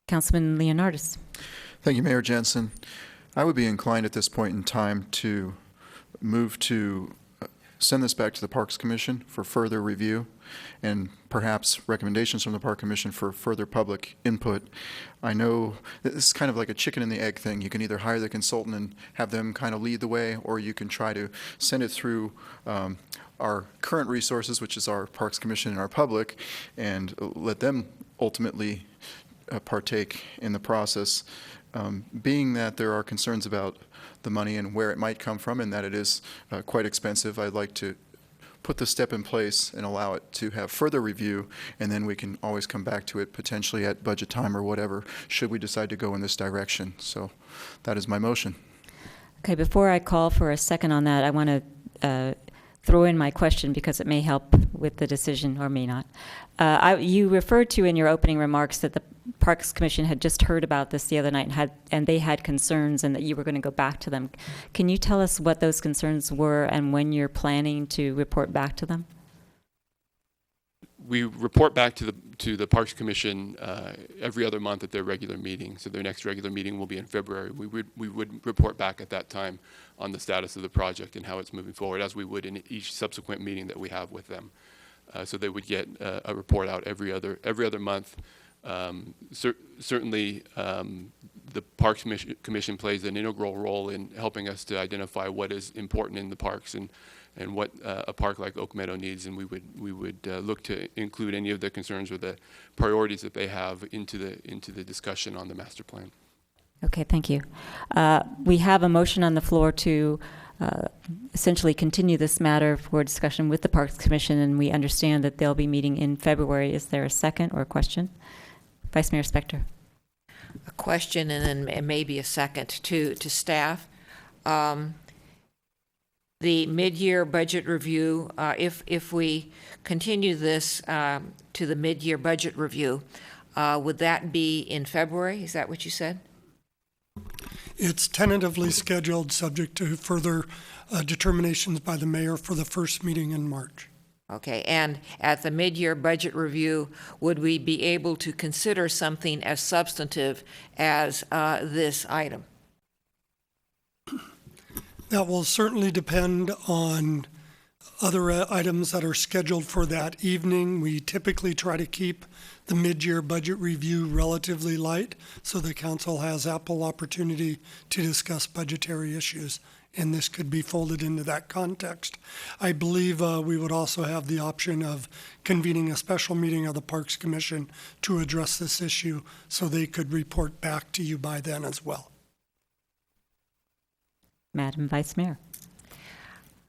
Councilman Leonardis. Thank you, Mayor Jensen. I would be inclined at this point in time to move to send this back to the Parks Commission for further review and perhaps recommendations from the Park Commission for further public input. I know this is kind of like a chicken and the egg thing. You can either hire the consultant and have them kind of lead the way, or you can try to send it through our current resources, which is our Parks Commission and our public, and let them ultimately partake in the process. Being that there are concerns about the money and where it might come from and that it is quite expensive, I'd like to put the step in place and allow it to have further review, and then we can always come back to it potentially at budget time or whatever, should we decide to go in this direction. So that is my motion. Okay, before I call for a second on that, I want to throw in my question because it may help with the decision or may not. You referred to in your opening remarks that the Parks Commission had just heard about this the other night and they had concerns and that you were going to go back to them. Can you tell us what those concerns were and when you're planning to report back to them? We report back to the Parks Commission every other month at their regular meeting. So their next regular meeting will be in February. We would report back at that time on the status of the project and how it's moving forward, as we would in each subsequent meeting that we have with them. So they would get a report out every other month. Certainly, the Parks Commission plays an integral role in helping us to identify what is important in the parks and what a park like Oak Meadow needs, and we would look to include any of the concerns or the priorities that they have into the discussion on the master plan. Okay, thank you. We have a motion on the floor to essentially continue this matter for discussion with the Parks Commission, and we understand that they'll be meeting in February. Is there a second or a question? Vice Mayor Spector. A question and then maybe a second to staff. The mid-year budget review, if we continue this to the mid-year budget review, would that be in February? Is that what you said? It's tentatively scheduled, subject to further determinations by the mayor for the first meeting in March. Okay, and at the mid-year budget review, would we be able to consider something as substantive as this item? That will certainly depend on other items that are scheduled for that evening. We typically try to keep the mid-year budget review relatively light so the council has ample opportunity to discuss budgetary issues, and this could be folded into that context. I believe we would also have the option of convening a special meeting of the Parks Commission to address this issue so they could report back to you by then as well. Madam Vice Mayor.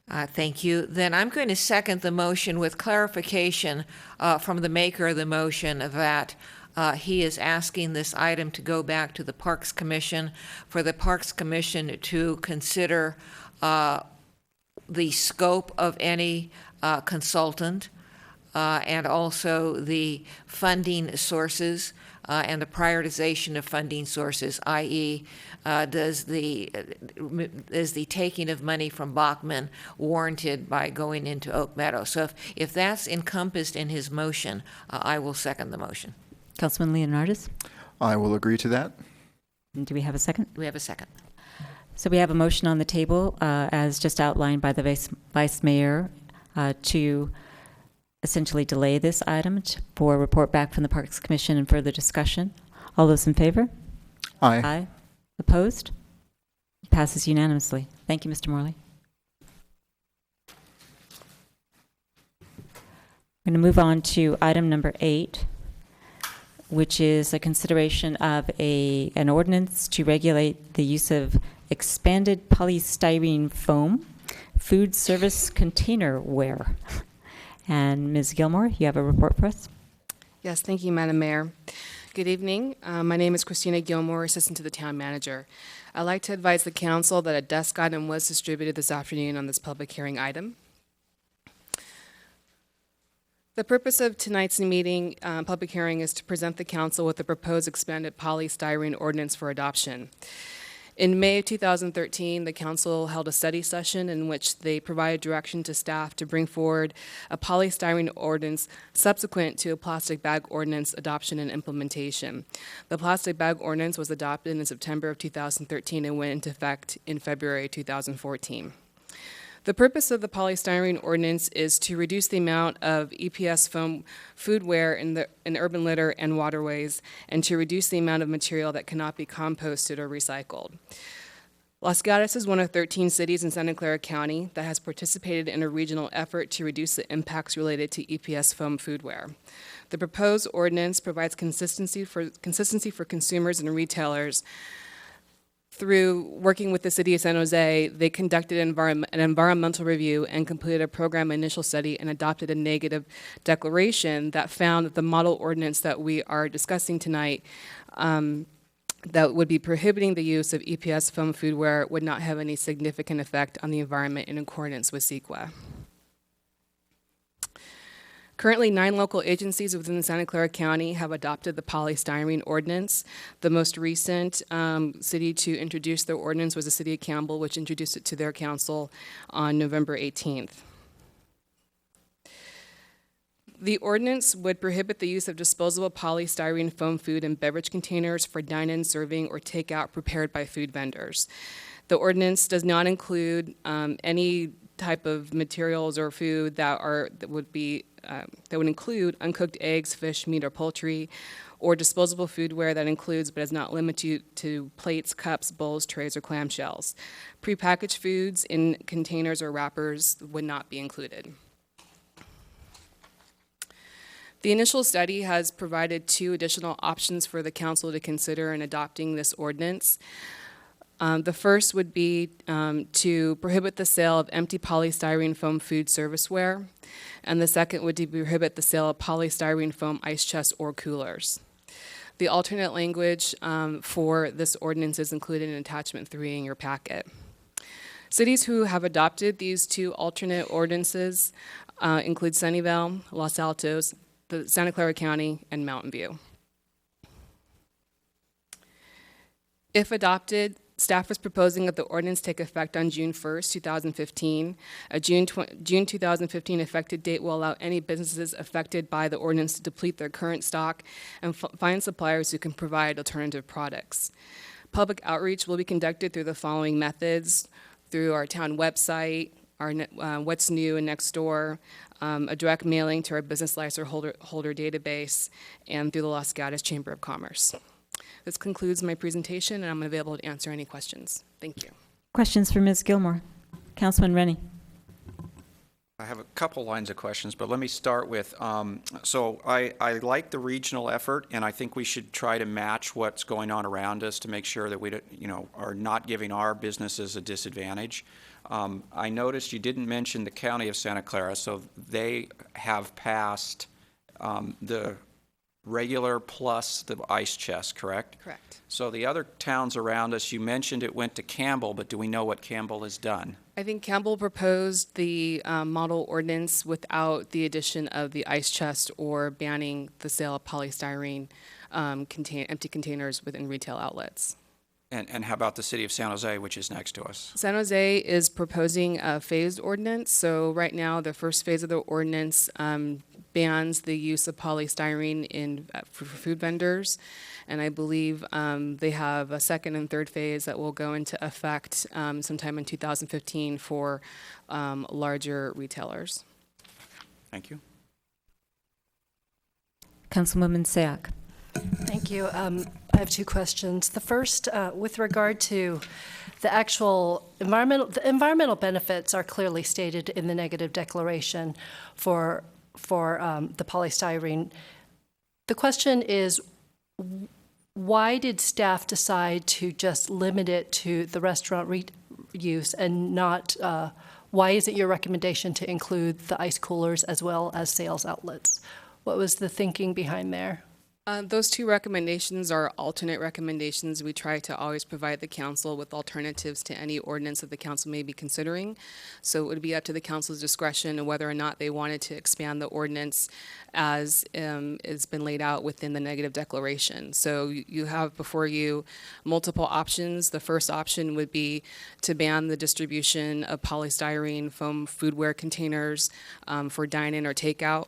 Thank you. Then I'm going to second the motion with clarification from the maker of the motion that he is asking this item to go back to the Parks Commission for the Parks Commission to consider the scope of any consultant and also the funding sources and the prioritization of funding sources, i.e., is the taking of money from Bachman warranted by going into Oak Meadow? So if that's encompassed in his motion, I will second the motion. Councilman Leonardis? I will agree to that. And do we have a second? We have a second. So we have a motion on the table, as just outlined by the Vice Mayor, to essentially delay this item for a report back from the Parks Commission and further discussion. All those in favor? Aye. Aye. Opposed? Passes unanimously. Thank you, Mr. Morley. I'm going to move on to item number 8, which is a consideration of an ordinance to regulate the use of expanded polystyrene foam food service containerware. And Ms. Gilmore, you have a report for us? Yes, thank you, Madam Mayor. Good evening. My name is Christina Gilmore, Assistant to the Town Manager. I'd like to advise the Council that a desk item was distributed this afternoon on this public hearing item. The purpose of tonight's meeting, public hearing, is to present the Council with the proposed expanded polystyrene ordinance for adoption. In May of 2013, the Council held a study session in which they provided direction to staff to bring forward a polystyrene ordinance subsequent to a plastic bag ordinance adoption and implementation. The plastic bag ordinance was adopted in September of 2013 and went into effect in February 2014. The purpose of the polystyrene ordinance is to reduce the amount of EPS foam foodware in urban litter and waterways, and to reduce the amount of material that cannot be composted or recycled. Los Gatos is one of 13 cities in Santa Clara County that has participated in a regional effort to reduce the impacts related to EPS foam foodware. The proposed ordinance provides consistency for consumers and retailers. Through working with the City of San Jose, they conducted an environmental review and completed a program initial study and adopted a negative declaration that found that the model ordinance that we are discussing tonight that would be prohibiting the use of EPS foam foodware would not have any significant effect on the environment in accordance with CEQA. Currently, 9 local agencies within Santa Clara County have adopted the polystyrene ordinance. The most recent city to introduce their ordinance was the City of Campbell, which introduced it to their council on November 18th. The ordinance would prohibit the use of disposable polystyrene foam food and beverage containers for dine-in serving or takeout prepared by food vendors. The ordinance does not include any type of materials or food that would include uncooked eggs, fish, meat, or poultry, or disposable foodware that includes but is not limited to plates, cups, bowls, trays, or clamshells. Prepackaged foods in containers or wrappers would not be included. The initial study has provided 2 additional options for the council to consider in adopting this ordinance. The first would be to prohibit the sale of empty polystyrene foam food serviceware, and the second would be to prohibit the sale of polystyrene foam ice chests or coolers. The alternate language for this ordinance is included in attachment 3 in your packet. Cities who have adopted these 2 alternate ordinances include Sunnyvale, Los Altos, the Santa Clara County, and Mountain View. If adopted, staff is proposing that the ordinance take effect on June 1st, 2015. A June 2015 effective date will allow any businesses affected by the ordinance to deplete their current stock and find suppliers who can provide alternative products. Public outreach will be conducted through the following methods: through our town website, our What's New and Next Door, a direct mailing to our business license holder database, and through the Los Gatos Chamber of Commerce. This concludes my presentation, and I'm available to answer any questions. Thank you. Questions for Ms. Gilmore? Councilman Rennie. I have a couple lines of questions, but let me start with, so I like the regional effort, and I think we should try to match what's going on around us to make sure that we are not giving our businesses a disadvantage. I noticed you didn't mention the County of Santa Clara, so they have passed the regular plus the ice chest, correct? Correct. So the other towns around us, you mentioned it went to Campbell, but do we know what Campbell has done? I think Campbell proposed the model ordinance without the addition of the ice chest or banning the sale of polystyrene empty containers within retail outlets. And how about the city of San Jose, which is next to us? San Jose is proposing a phased ordinance. So right now, the first phase of the ordinance bans the use of polystyrene for food vendors. And I believe they have a second and third phase that will go into effect sometime in 2015 for larger retailers. Thank you. Councilwoman Sayak. Thank you. I have two questions. The first, with regard to the actual environmental benefits are clearly stated in the negative declaration for the polystyrene. The question is, why did staff decide to just limit it to the restaurant use and not, why is it your recommendation to include the ice coolers as well as sales outlets? What was the thinking behind there? Those two recommendations are alternate recommendations. We try to always provide the council with alternatives to any ordinance that the council may be considering. So it would be up to the council's discretion whether or not they wanted to expand the ordinance as has been laid out within the negative declaration. So you have before you multiple options. The first option would be to ban the distribution of polystyrene foam foodware containers for dine-in or takeout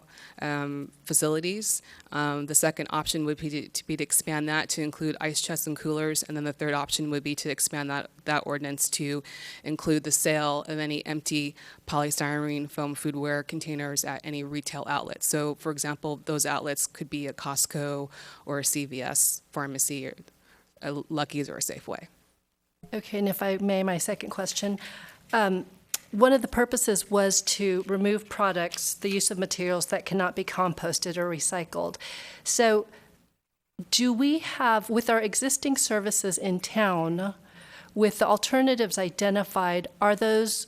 facilities. The second option would be to expand that to include ice chests and coolers, and then the third option would be to expand that ordinance to include the sale of any empty polystyrene foam foodware containers at any retail outlet. So, for example, those outlets could be a Costco or a CVS pharmacy or a Lucky's or a Safeway. Okay, and if I may, my second question. One of the purposes was to remove products, the use of materials that cannot be composted or recycled. So do we have, with our existing services in town, with the alternatives identified, are those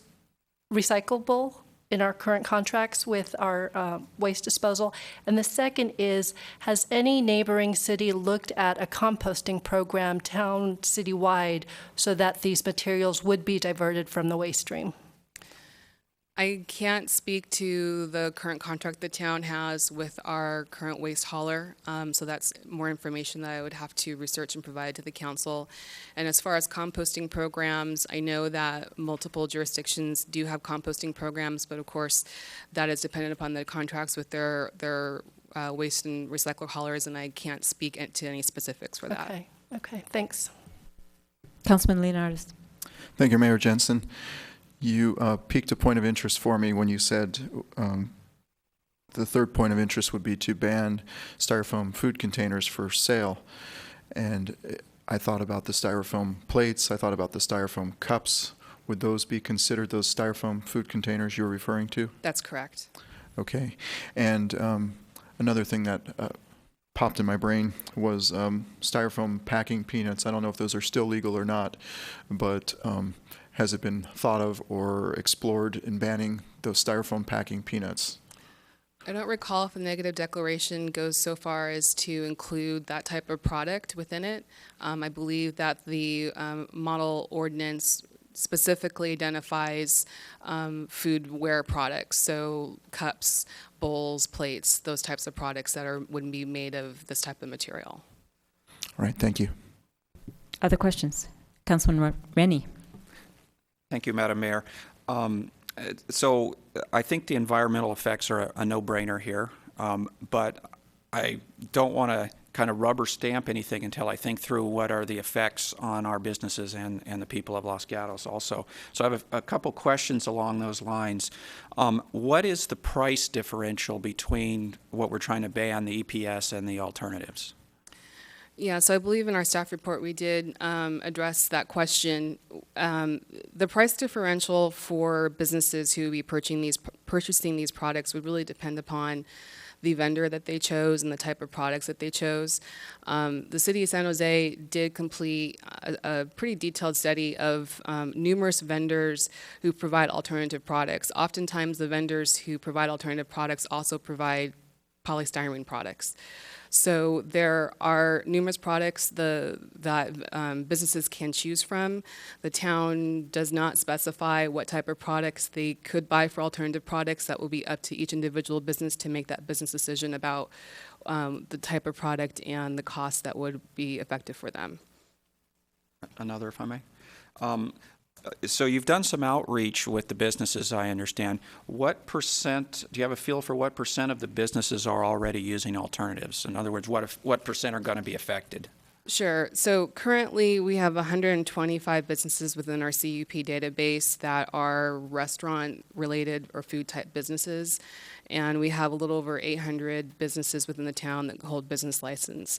recyclable in our current contracts with our waste disposal? And the second is, has any neighboring city looked at a composting program town citywide so that these materials would be diverted from the waste stream? I can't speak to the current contract the town has with our current waste hauler, so that's more information that I would have to research and provide to the council. And as far as composting programs, I know that multiple jurisdictions do have composting programs, but of course that is dependent upon the contracts with their waste and recycle haulers, and I can't speak to any specifics for that. Okay, thanks. Councilman Leonardis. Thank you, Mayor Jensen. You piqued a point of interest for me when you said the third point of interest would be to ban styrofoam food containers for sale. And I thought about the styrofoam plates. I thought about the styrofoam cups. Would those be considered those styrofoam food containers you're referring to? That's correct. Okay. And another thing that popped in my brain was styrofoam packing peanuts. I don't know if those are still legal or not, but has it been thought of or explored in banning those styrofoam packing peanuts? I don't recall if the negative declaration goes so far as to include that type of product within it. I believe that the model ordinance specifically identifies foodware products, so cups, bowls, plates, those types of products that wouldn't be made of this type of material. All right, thank you. Other questions? Councilman Rennie. Thank you, Madam Mayor. So I think the environmental effects are a no-brainer here, but I don't want to kind of rubber stamp anything until I think through what are the effects on our businesses and the people of Los Gatos also. So I have a couple questions along those lines. What is the price differential between what we're trying to ban, the EPS, and the alternatives? Yeah, so I believe in our staff report we did address that question. The price differential for businesses who be purchasing these products would really depend upon the vendor that they chose and the type of products that they chose. The city of San Jose did complete a pretty detailed study of numerous vendors who provide alternative products. Oftentimes the vendors who provide alternative products also provide polystyrene products. So there are numerous products that businesses can choose from. The town does not specify what type of products they could buy for alternative products. That will be up to each individual business to make that business decision about the type of product and the cost that would be effective for them. Another, if I may. So you've done some outreach with the businesses, I understand. What percent, do you have a feel for what percent of the businesses are already using alternatives? In other words, what percent are going to be affected? Sure. So currently we have 125 businesses within our CUP database that are restaurant-related or food-type businesses, and we have a little over 800 businesses within the town that hold business license.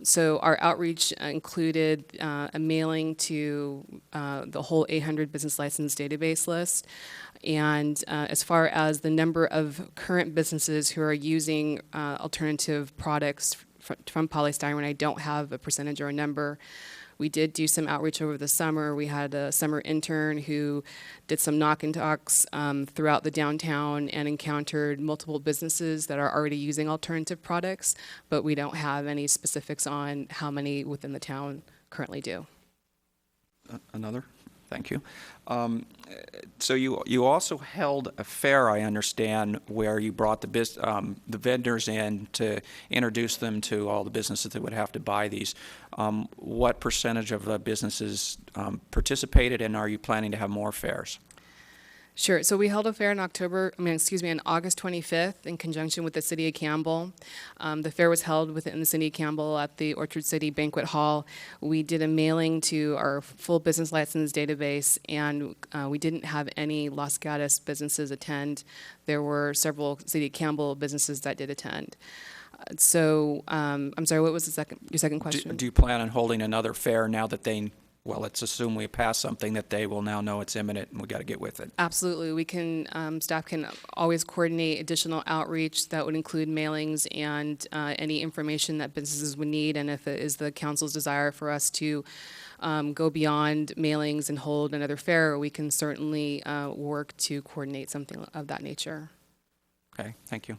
So our outreach included a mailing to the whole 800 business license database list. And as far as the number of current businesses who are using alternative products from polystyrene, I don't have a percentage or a number. We did do some outreach over the summer. We had a summer intern who did some knock and talks throughout the downtown and encountered multiple businesses that are already using alternative products, but we don't have any specifics on how many within the town currently do. Another? Thank you. So you also held a fair, I understand, where you brought the vendors in to introduce them to all the businesses that would have to buy these. What percentage of the businesses participated, and are you planning to have more fairs? Sure. So we held a fair on August 25th in conjunction with the City of Campbell. The fair was held within the City of Campbell at the Orchard City Banquet Hall. We did a mailing to our full business license database, and we didn't have any Los Gatos businesses attend. There were several City of Campbell businesses that did attend. So, I'm sorry, what was your second question? Do you plan on holding another fair now that let's assume we pass something that they will now know it's imminent and we got to get with it? Absolutely. We can, staff can always coordinate additional outreach that would include mailings and any information that businesses would need. And if it is the council's desire for us to go beyond mailings and hold another fair, we can certainly work to coordinate something of that nature. Okay, thank you.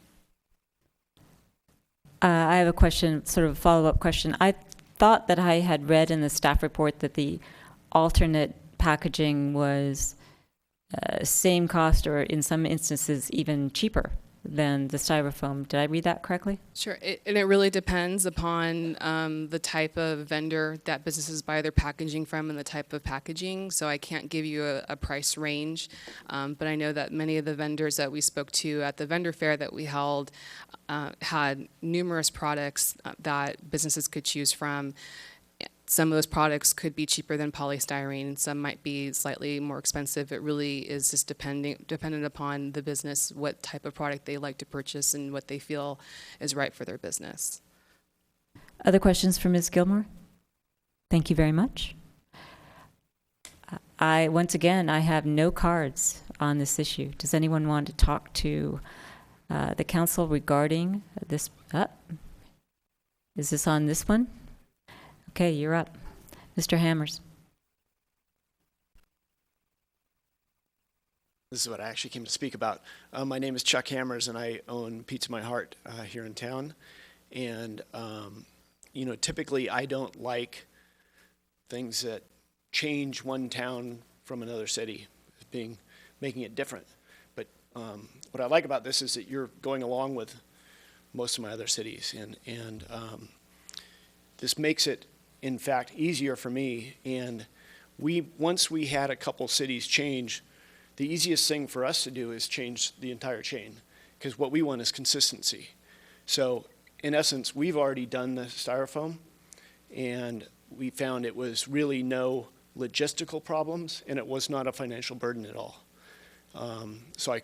I have a question, sort of a follow-up question. I thought that I had read in the staff report that the alternate packaging was same cost or in some instances even cheaper than the styrofoam. Did I read that correctly? Sure, and it really depends upon the type of vendor that businesses buy their packaging from and the type of packaging. So I can't give you a price range, but I know that many of the vendors that we spoke to at the vendor fair that we held had numerous products that businesses could choose from. Some of those products could be cheaper than polystyrene. Some might be slightly more expensive. It really is just dependent upon the business, what type of product they like to purchase and what they feel is right for their business. Other questions for Ms. Gilmore? Thank you very much. Once again, I have no cards on this issue. Does anyone want to talk to the council regarding this? Is this on this one? Okay, you're up. Mr. Hammers. This is what I actually came to speak about. My name is Chuck Hammers, and I own Pizza My Heart here in town. And, typically I don't like things that change one town from another city, making it different. But what I like about this is that you're going along with most of my other cities. And this makes it, in fact, easier for me. And once we had a couple cities change, the easiest thing for us to do is change the entire chain, because what we want is consistency. So in essence, we've already done the styrofoam, and we found it was really no logistical problems, and it was not a financial burden at all. So I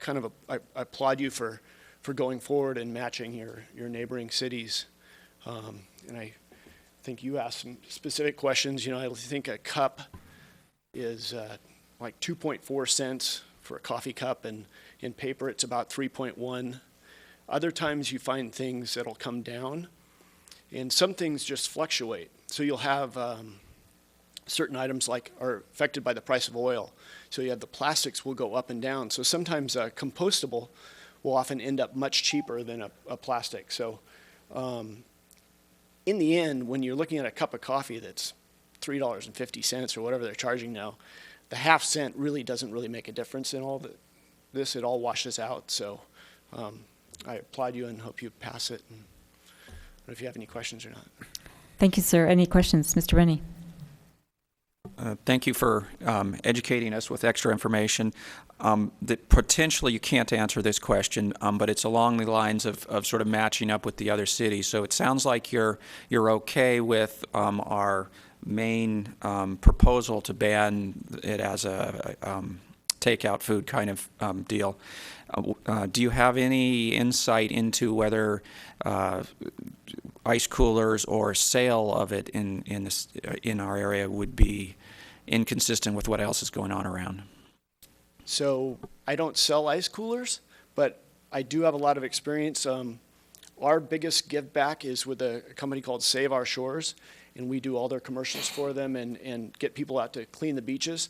applaud you for going forward and matching your neighboring cities. And I think you asked some specific questions. I think a cup is like 2.4 cents for a coffee cup, and in paper it's about 3.1. Other times you find things that'll come down, and some things just fluctuate. So you'll have certain items like are affected by the price of oil. So you have the plastics will go up and down. So sometimes compostable will often end up much cheaper than a plastic. So in the end, when you're looking at a cup of coffee that's $3.50 or whatever they're charging now, the half cent really doesn't really make a difference in all this. It all washes out. So I applaud you and hope you pass it. And I don't know if you have any questions or not. Thank you, sir. Any questions? Mr. Rennie? Thank you for educating us with extra information. That potentially you can't answer this question, but it's along the lines of sort of matching up with the other cities. So it sounds like you're okay with our main proposal to ban it as a takeout food kind of deal. Do you have any insight into whether ice coolers or sale of it in our area would be inconsistent with what else is going on around? So I don't sell ice coolers, but I do have a lot of experience. Our biggest give back is with a company called Save Our Shores, and we do all their commercials for them and get people out to clean the beaches.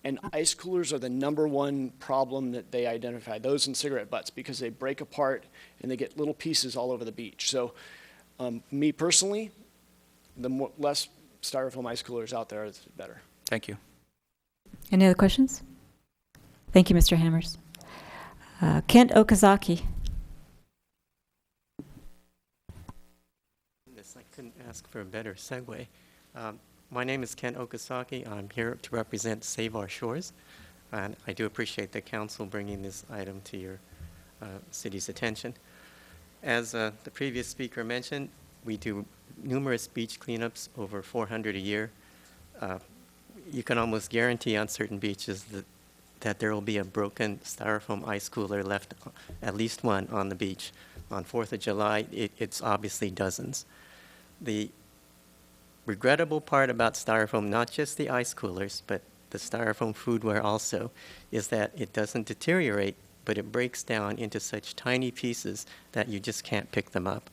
And ice coolers are the #1 problem that they identify, those and cigarette butts, because they break apart and they get little pieces all over the beach. So me personally, the less styrofoam ice coolers out there, the better. Thank you. Any other questions? Thank you, Mr. Hammers. Kent Okazaki. I couldn't ask for a better segue. My name is Kent Okazaki. I'm here to represent Save Our Shores, and I do appreciate the council bringing this item to your city's attention. As the previous speaker mentioned, we do numerous beach cleanups, over 400 a year. You can almost guarantee on certain beaches that there will be a broken styrofoam ice cooler left, at least one, on the beach. On 4th of July, it's obviously dozens. The regrettable part about styrofoam, not just the ice coolers, but the styrofoam foodware also, is that it doesn't deteriorate, but it breaks down into such tiny pieces that you just can't pick them up.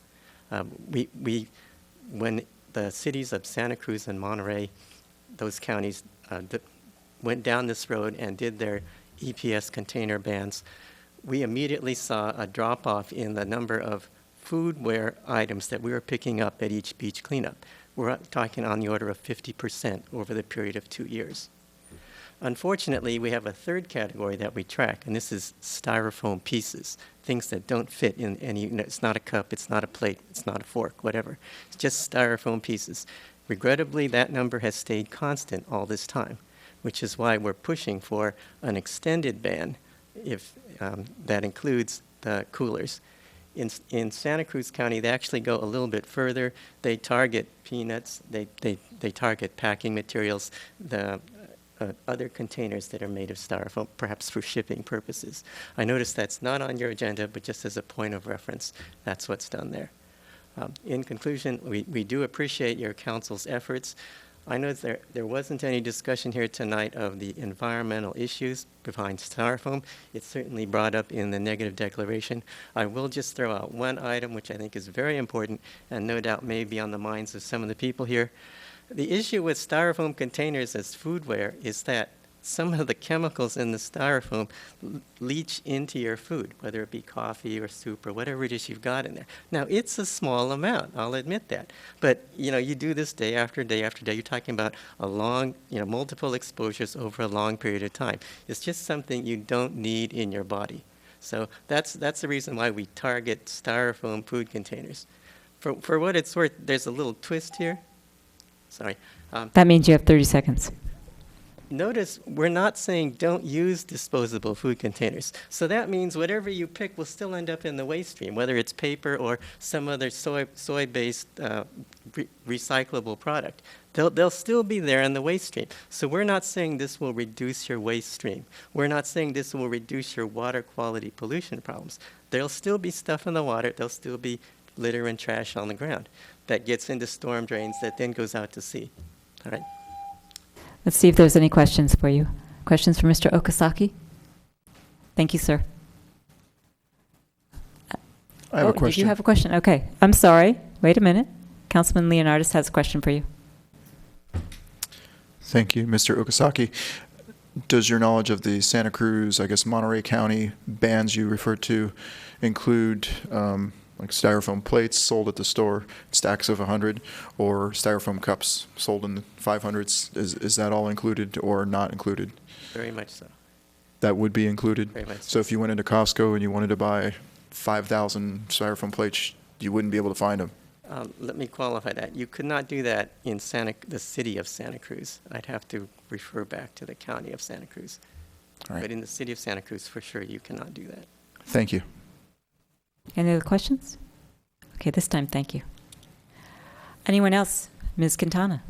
When the cities of Santa Cruz and Monterey, those counties, went down this road and did their EPS container bans, we immediately saw a drop-off in the number of foodware items that we were picking up at each beach cleanup. We're talking on the order of 50% over the period of 2 years. Unfortunately, we have a third category that we track, and this is styrofoam pieces, things that don't fit in any, it's not a cup, it's not a plate, it's not a fork, whatever. It's just styrofoam pieces. Regrettably, that number has stayed constant all this time, which is why we're pushing for an extended ban if that includes the coolers. In Santa Cruz County, they actually go a little bit further. They target peanuts, they target packing materials, the other containers that are made of styrofoam, perhaps for shipping purposes. I notice that's not on your agenda, but just as a point of reference, that's what's done there. In conclusion, we do appreciate your council's efforts. I know there wasn't any discussion here tonight of the environmental issues behind styrofoam. It's certainly brought up in the negative declaration. I will just throw out one item which I think is very important and no doubt may be on the minds of some of the people here. The issue with styrofoam containers as foodware is that some of the chemicals in the styrofoam leach into your food, whether it be coffee or soup or whatever it is you've got in there. Now, it's a small amount, I'll admit that. But, you do this day after day after day. You're talking about a long, multiple exposures over a long period of time. It's just something you don't need in your body. So that's the reason why we target styrofoam food containers. For what it's worth, there's a little twist here. Sorry. That means you have 30 seconds. Notice we're not saying don't use disposable food containers. So that means whatever you pick will still end up in the waste stream, whether it's paper or some other soy-based recyclable product. They'll still be there in the waste stream. So we're not saying this will reduce your waste stream. We're not saying this will reduce your water quality pollution problems. There'll still be stuff in the water. There'll still be litter and trash on the ground that gets into storm drains that then goes out to sea. All right. Let's see if there's any questions for you. Questions for Mr. Okazaki? Thank you, sir. I have a question. Did you have a question? Okay. I'm sorry. Wait a minute. Councilman Leonardis has a question for you. Thank you, Mr. Okazaki. does your knowledge of the Santa Cruz, I guess, Monterey County bans you referred to include like styrofoam plates sold at the store, stacks of 100, or styrofoam cups sold in the 500s? Is that all included or not included? Very much so. That would be included? Very much So if you went into Costco and you wanted to buy 5,000 styrofoam plates, you wouldn't be able to find them? Let me qualify that. You could not do that in the city of Santa Cruz. I'd have to refer back to the county of Santa Cruz. All right. But in the city of Santa Cruz, for sure, you cannot do that. Thank you. Any other questions? Okay, this time, thank you. Anyone else? Ms. Quintana.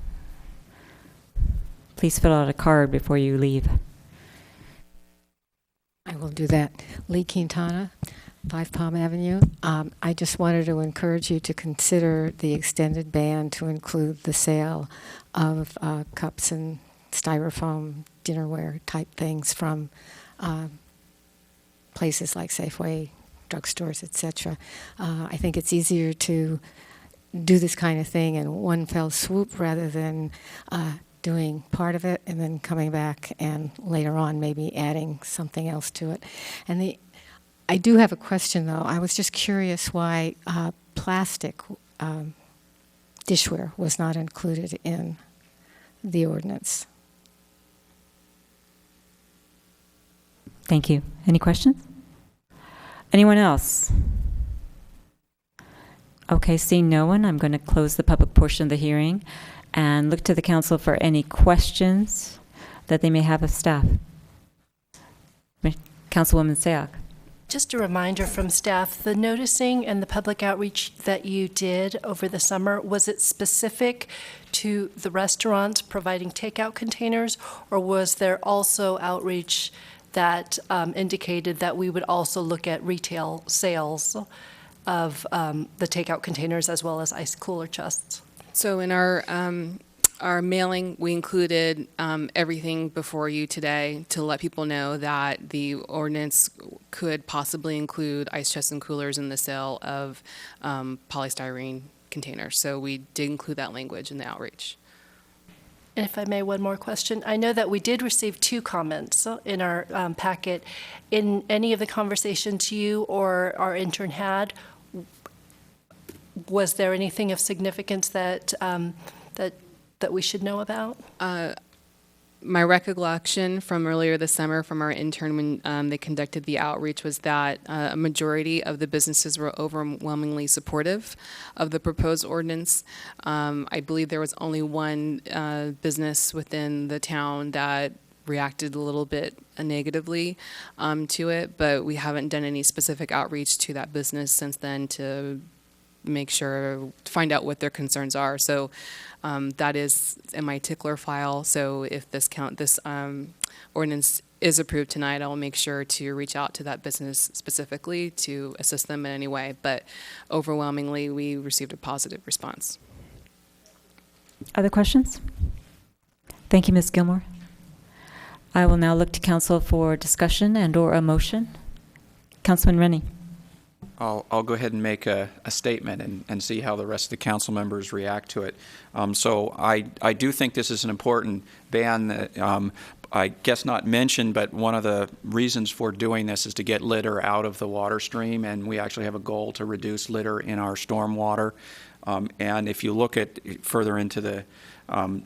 Please fill out a card before you leave. I will do that. Lee Quintana, 5 Palm Avenue. I just wanted to encourage you to consider the extended ban to include the sale of cups and styrofoam dinnerware type things from places like Safeway, drugstores, etc. I think it's easier to do this kind of thing in one fell swoop rather than doing part of it and then coming back and later on maybe adding something else to it. And I do have a question though. I was just curious why plastic dishware was not included in the ordinance. Thank you. Any questions? Anyone else? Okay, seeing no one, I'm going to close the public portion of the hearing and look to the council for any questions that they may have of staff. Councilwoman Sayak. Just a reminder from staff, the noticing and the public outreach that you did over the summer, was it specific to the restaurants providing takeout containers, or was there also outreach that indicated that we would also look at retail sales of the takeout containers as well as ice cooler chests? So in our mailing, we included everything before you today to let people know that the ordinance could possibly include ice chests and coolers in the sale of polystyrene containers. So we did include that language in the outreach. And if I may, one more question. I know that we did receive 2 comments in our packet. In any of the conversations you or our intern had, was there anything of significance that that we should know about? My recollection from earlier this summer from our intern when they conducted the outreach was that a majority of the businesses were overwhelmingly supportive of the proposed ordinance. I believe there was only one business within the town that reacted a little bit negatively to it, but we haven't done any specific outreach to that business since then to find out what their concerns are. So that is in my tickler file. So if this ordinance is approved tonight, I will make sure to reach out to that business specifically to assist them in any way. But overwhelmingly, we received a positive response. Other questions? Thank you, Ms. Gilmore. I will now look to council for discussion and or a motion. Councilman Rennie. I'll go ahead and make a statement and see how the rest of the council members react to it. So I do think this is an important ban that I guess not mentioned, but one of the reasons for doing this is to get litter out of the water stream, and we actually have a goal to reduce litter in our stormwater. And if you look at further into the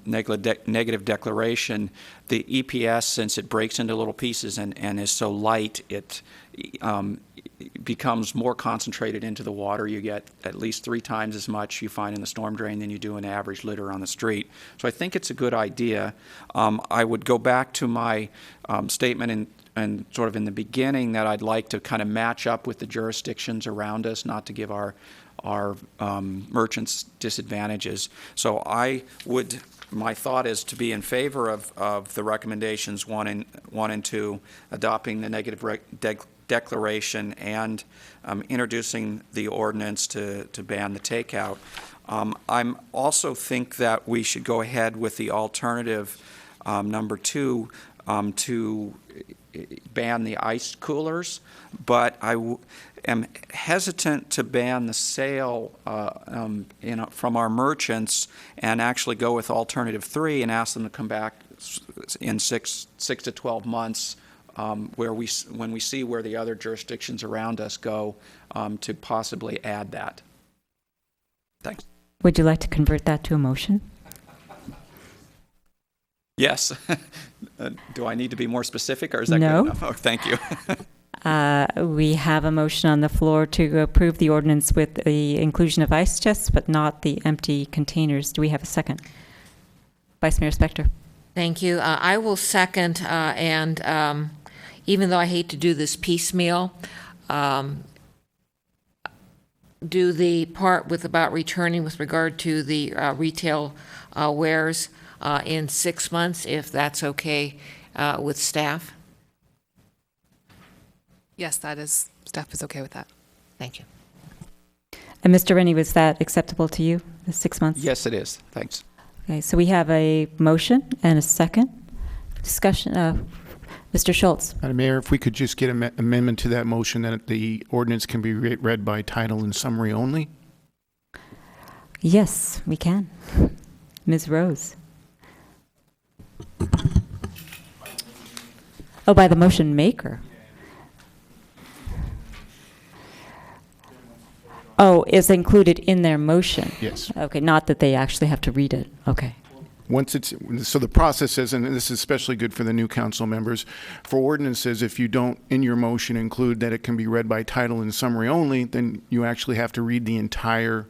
negative declaration, the EPS, since it breaks into little pieces and is so light, it becomes more concentrated into the water. You get at least 3 times as much you find in the storm drain than you do in average litter on the street. So I think it's a good idea. I would go back to my statement and sort of in the beginning that I'd like to kind of match up with the jurisdictions around us, not to give our merchants disadvantages. So my thought is to be in favor of the recommendations 1 and 2, adopting the negative declaration and introducing the ordinance to ban the takeout. I also think that we should go ahead with the alternative number 2 to ban the ice coolers, but I am hesitant to ban the sale from our merchants and actually go with alternative 3 and ask them to come back in six to 12 months, when we see where the other jurisdictions around us go, to possibly add that. Thanks. Would you like to convert that to a motion? Yes. Do I need to be more specific, or is that No. good enough? Oh, thank you. We have a motion on the floor to approve the ordinance with the inclusion of ice chests, but not the empty containers. Do we have a second? Vice Mayor Spector. Thank you. I will second, and even though I hate to do this piecemeal, do the part with about returning with regard to the retail wares in 6 months, if that's okay with staff. Yes, staff is okay with that. Thank you. And Mr. Rennie, was that acceptable to you, the 6 months? Yes, it is. Thanks. Okay, so we have a motion and a second. Discussion. Mr. Schultz. Madam Mayor, if we could just get an amendment to that motion that the ordinance can be read by title and summary only? Yes, we can. Ms. Rose. Oh, by the motion maker. Oh, it's included in their motion? Yes. Okay, not that they actually have to read it. Okay. Once it's, so the process is, and this is especially good for the new council members, for ordinances, if you don't in your motion include that it can be read by title and summary only, then you actually have to read the entire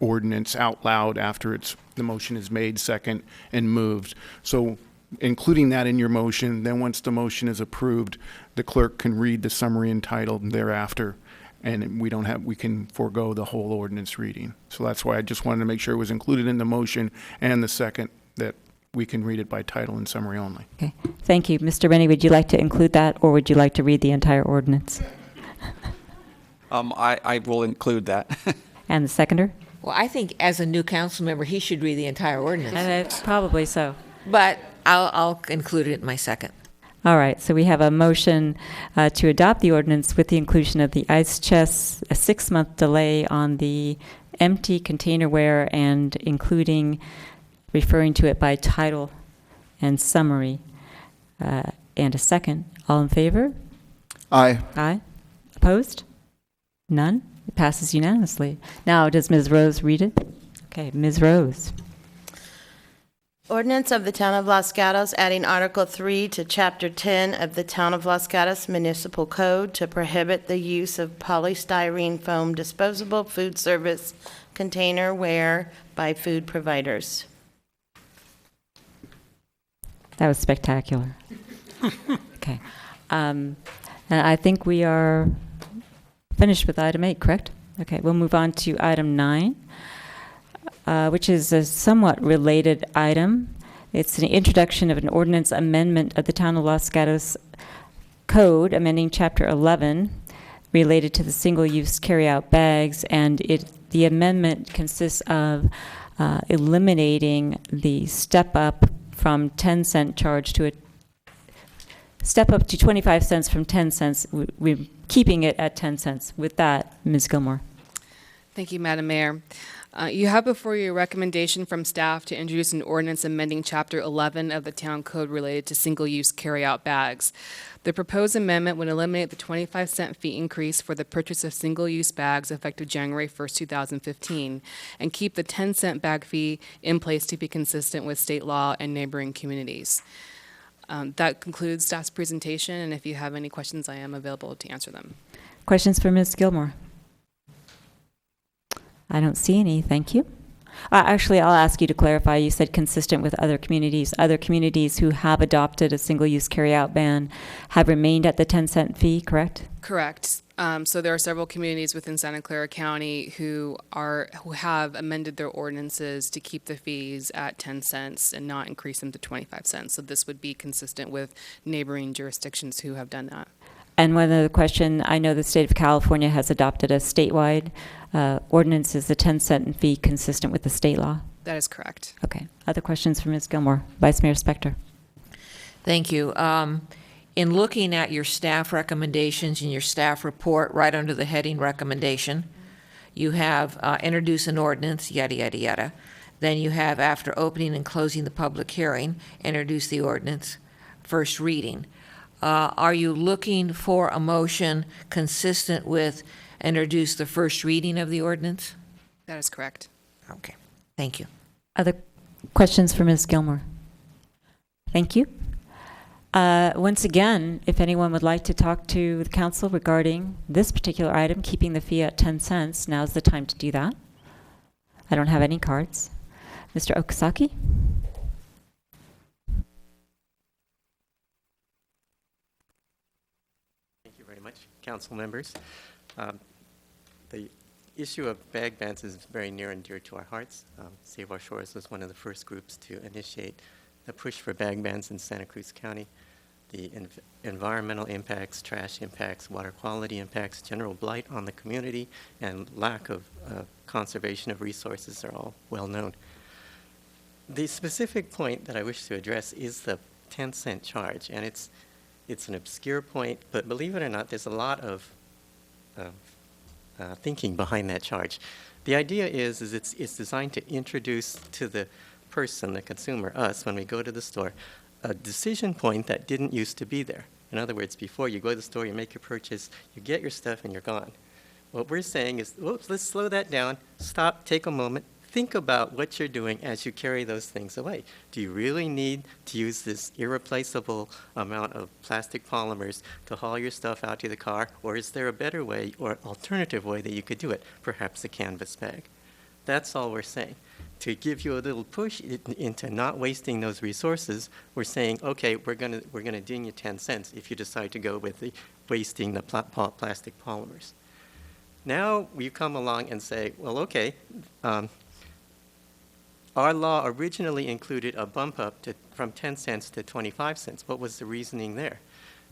ordinance out loud after the motion is made, second, and moved. So including that in your motion, then once the motion is approved, the clerk can read the summary and title thereafter, and we can forego the whole ordinance reading. So that's why I just wanted to make sure it was included in the motion and the second, that we can read it by title and summary only. Okay, thank you. Mr. Rennie, would you like to include that, or would you like to read the entire ordinance? I will include that. And the seconder? Well, I think as a new council member, he should read the entire ordinance. Probably so. But I'll include it in my second. All right, so we have a motion to adopt the ordinance with the inclusion of the ice chests, a 6-month delay on the empty containerware, and including referring to it by title and summary, and a second. All in favor? Aye. Aye. Opposed? None? It passes unanimously. Now, does Ms. Rose read it? Okay, Ms. Rose. Ordinance of the Town of Los Gatos adding Article 3 to Chapter 10 of the Town of Los Gatos Municipal Code to prohibit the use of polystyrene foam disposable food service container ware by food providers. That was spectacular. Okay. And I think we are finished with item 8, correct? Okay, we'll move on to item 9, which is a somewhat related item. It's an introduction of an ordinance amendment of the Town of Los Gatos Code, amending Chapter 11, related to the single-use carry-out bags, and the amendment consists of eliminating the step-up from 10-cent charge to a step up to 25 cents from 10 cents. We're keeping it at 10 cents. With that, Ms. Gilmore. Thank you, Madam Mayor. You have before you a recommendation from staff to introduce an ordinance amending Chapter 11 of the Town Code related to single-use carry-out bags. The proposed amendment would eliminate the 25-cent fee increase for the purchase of single-use bags effective January 1st, 2015, and keep the 10-cent bag fee in place to be consistent with state law and neighboring communities. That concludes staff's presentation, and if you have any questions, I am available to answer them. Questions for Ms. Gilmore? I don't see any. Thank you. Actually, I'll ask you to clarify. You said consistent with other communities. Other communities who have adopted a single-use carry-out ban have remained at the 10-cent fee, correct? Correct. So there are several communities within Santa Clara County who have amended their ordinances to keep the fees at 10 cents and not increase them to 25 cents. So this would be consistent with neighboring jurisdictions who have done that. And one other question, I know the state of California has adopted a statewide ordinance. Is the 10-cent fee consistent with the state law? That is correct. Okay. Other questions for Ms. Gilmore? Vice Mayor Spector. Thank you. In looking at your staff recommendations and your staff report, right under the heading recommendation, you have introduce an ordinance, yada, yada, yada. Then you have, after opening and closing the public hearing, introduce the ordinance, first reading. Are you looking for a motion consistent with introduce the first reading of the ordinance? That is correct. Okay, thank you. Other questions for Ms. Gilmore? Thank you. Once again, if anyone would like to talk to the council regarding this particular item, keeping the fee at 10 cents, now's the time to do that. I don't have any cards. Mr. Okazaki? Thank you very much, council members. The issue of bag bans is very near and dear to our hearts. Save Our Shores was one of the first groups to initiate the push for bag bans in Santa Cruz County. The environmental impacts, trash impacts, water quality impacts, general blight on the community, and lack of conservation of resources are all well known. The specific point that I wish to address is the 10-cent charge, and it's an obscure point, but believe it or not, there's a lot of thinking behind that charge. The idea is it's designed to introduce to the person, the consumer, us, when we go to the store, a decision point that didn't used to be there. In other words, before you go to the store, you make your purchase, you get your stuff, and you're gone. What we're saying is, whoops, let's slow that down, stop, take a moment, think about what you're doing as you carry those things away. Do you really need to use this irreplaceable amount of plastic polymers to haul your stuff out to the car, or is there a better way or alternative way that you could do it? Perhaps a canvas bag. That's all we're saying. To give you a little push into not wasting those resources, we're saying, okay, we're gonna ding you 10 cents if you decide to go with the wasting the plastic polymers. Now you come along and say, well, okay, our law originally included a bump up from 10 cents to 25 cents. What was the reasoning there?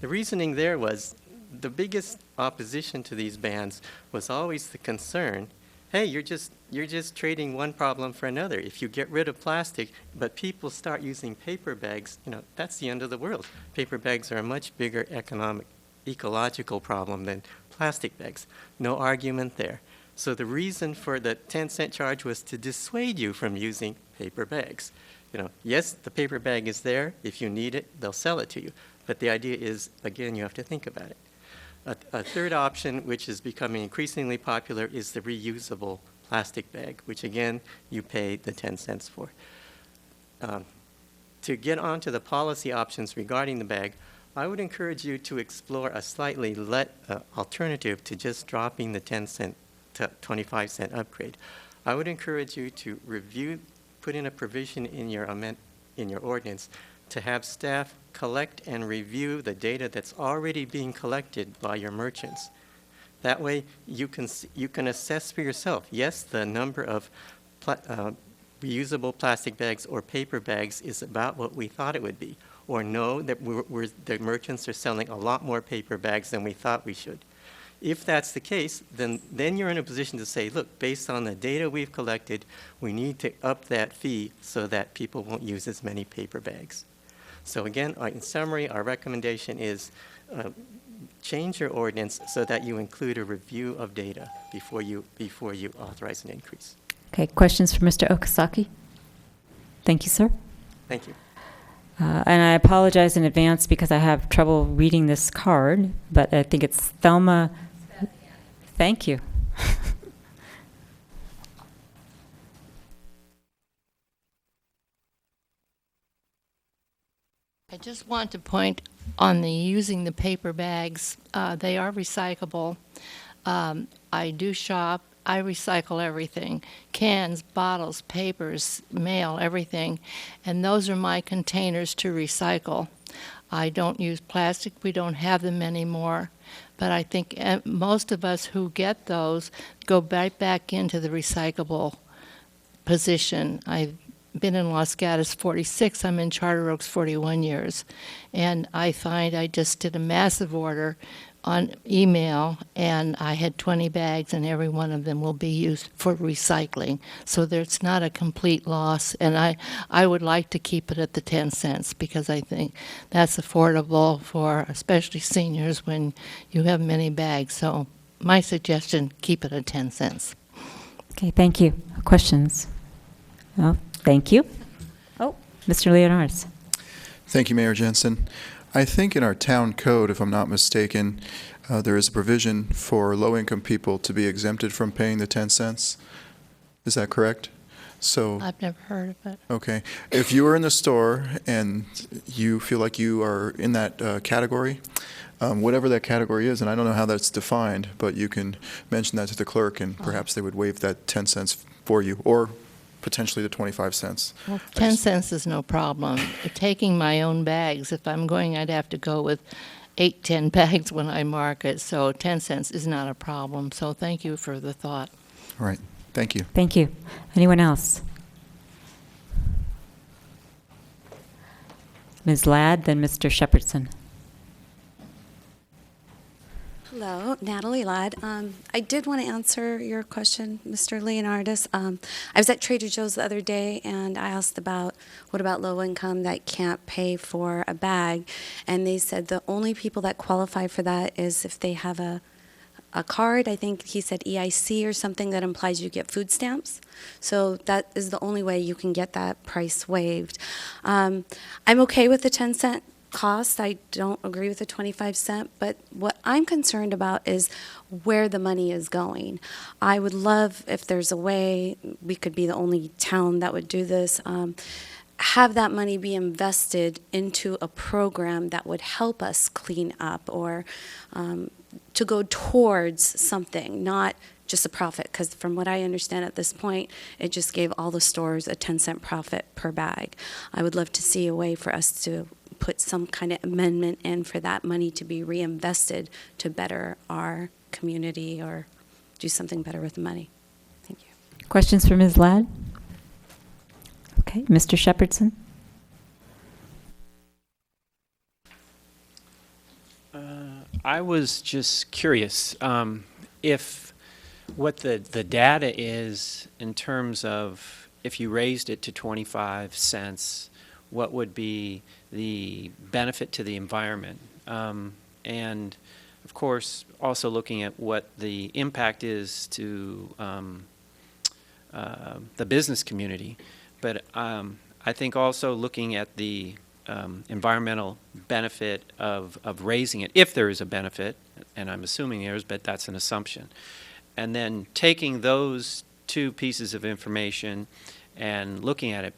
The reasoning there was the biggest opposition to these bans was always the concern, hey, you're just trading one problem for another. If you get rid of plastic, but people start using paper bags, that's the end of the world. Paper bags are a much bigger ecological problem than plastic bags. No argument there. So the reason for the 10-cent charge was to dissuade you from using paper bags. Yes, the paper bag is there. If you need it, they'll sell it to you. But the idea is, again, you have to think about it. A third option, which is becoming increasingly popular, is the reusable plastic bag, which again, you pay the 10 cents for. To get onto the policy options regarding the bag, I would encourage you to explore a slightly alternative to just dropping the 10 cent to 25 cent upgrade. I would encourage you to put in a provision in your ordinance to have staff collect and review the data that's already being collected by your merchants. That way, you can assess for yourself, yes, the number of reusable plastic bags or paper bags is about what we thought it would be, or no, that the merchants are selling a lot more paper bags than we thought we should. If that's the case, then you're in a position to say, look, based on the data we've collected, we need to up that fee so that people won't use as many paper bags. So again, in summary, our recommendation is change your ordinance so that you include a review of data before you authorize an increase. Okay, questions for Mr. Okazaki? Thank you, sir. Thank you. And I apologize in advance because I have trouble reading this card, but I think it's Thelma. Thank you. I just want to point on using the paper bags. They are recyclable. I do shop. I recycle everything. Cans, bottles, papers, mail, everything. And those are my containers to recycle. I don't use plastic. We don't have them anymore. But I think most of us who get those go right back into the recyclable position. I've been in Los Gatos 46. I'm in Charter Oaks 41 years. And I find I just did a massive order on email, and I had 20 bags, and every one of them will be used for recycling. So there's not a complete loss, and I would like to keep it at the 10 cents because I think that's affordable for especially seniors when you have many bags. So my suggestion, keep it at 10 cents. Okay, thank you. Questions? Well, thank you. Oh, Mr. Leonardis. Thank you, Mayor Jensen. I think in our town code, if I'm not mistaken, there is a provision for low-income people to be exempted from paying the 10 cents. Is that correct? So, I've never heard of it. okay. If you are in the store and you feel like you are in that category, whatever that category is, and I don't know how that's defined, but you can mention that to the clerk and perhaps they would waive that 10 cents for you, or potentially the 25 cents. Well, 10 cents is no problem. Taking my own bags, if I'm going, I'd have to go with 8, 10 bags when I market, so 10 cents is not a problem. So thank you for the thought. All right. Thank you. Thank you. Anyone else? Ms. Ladd, then Mr. Shepherdson. Hello, Natalie Ladd. I did want to answer your question, Mr. Leonardis. I was at Trader Joe's the other day, and I asked about what about low income that can't pay for a bag, and they said the only people that qualify for that is if they have a card. I think he said EIC or something that implies you get food stamps. So that is the only way you can get that price waived. I'm okay with the 10-cent cost. I don't agree with the 25 cent, but what I'm concerned about is where the money is going. I would love if there's a way, we could be the only town that would do this, have that money be invested into a program that would help us clean up, or to go towards something, not just a profit, because from what I understand at this point, it just gave all the stores a 10-cent profit per bag. I would love to see a way for us to put some kind of amendment in for that money to be reinvested to better our community or do something better with the money. Thank you. Questions for Ms. Ladd? Okay, Mr. Shepherdson. I was just curious if what the data is in terms of if you raised it to 25 cents, what would be the benefit to the environment? And of course, also looking at what the impact is to the business community. But I think also looking at the environmental benefit of raising it, if there is a benefit, and I'm assuming there is, but that's an assumption. And then taking those two pieces of information and looking at it,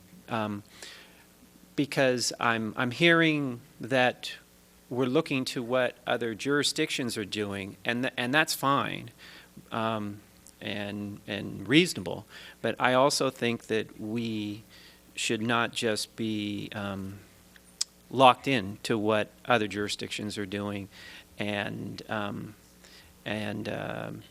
because I'm hearing that we're looking to what other jurisdictions are doing, and that's fine and reasonable. But I also think that we should not just be locked in to what other jurisdictions are doing, and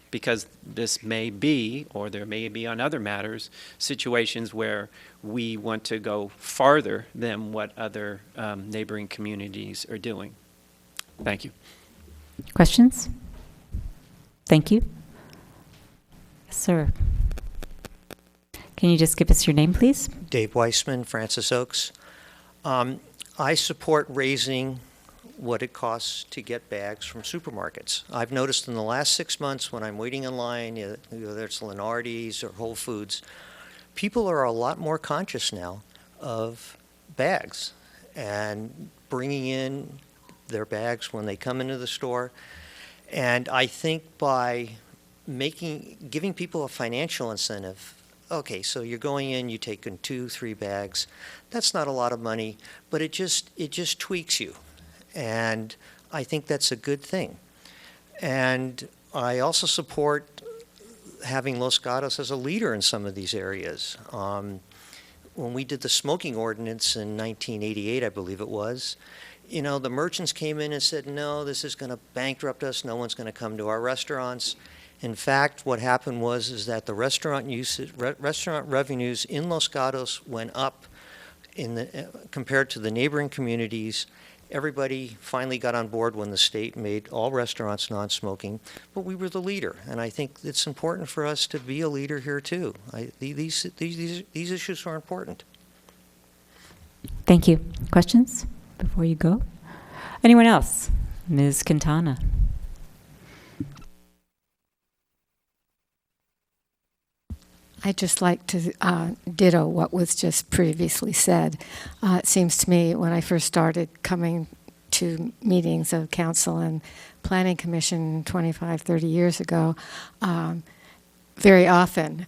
because this may be, or there may be on other matters, situations where we want to go farther than what other neighboring communities are doing. Thank you. Questions? Thank you. Yes, sir. Can you just give us your name, please? Dave Weissman, Francis Oaks. I support raising what it costs to get bags from supermarkets. I've noticed in the last 6 months when I'm waiting in line, whether it's Lenardi's or Whole Foods, people are a lot more conscious now of bags and bringing in their bags when they come into the store. And I think by giving people a financial incentive, okay, so you're going in, you take in 2, 3 bags. That's not a lot of money, but it just tweaks you. And I think that's a good thing. And I also support having Los Gatos as a leader in some of these areas. When we did the smoking ordinance in 1988, I believe it was, the merchants came in and said, no, this is going to bankrupt us. No one's going to come to our restaurants. In fact, what happened was that the restaurant revenues in Los Gatos went up compared to the neighboring communities. Everybody finally got on board when the state made all restaurants non-smoking, but we were the leader, and I think it's important for us to be a leader here too. These issues are important. Thank you. Questions before you go? Anyone else? Ms. Quintana. I'd just like to ditto what was just previously said. It seems to me when I first started coming to meetings of council and planning commission 25, 30 years ago, very often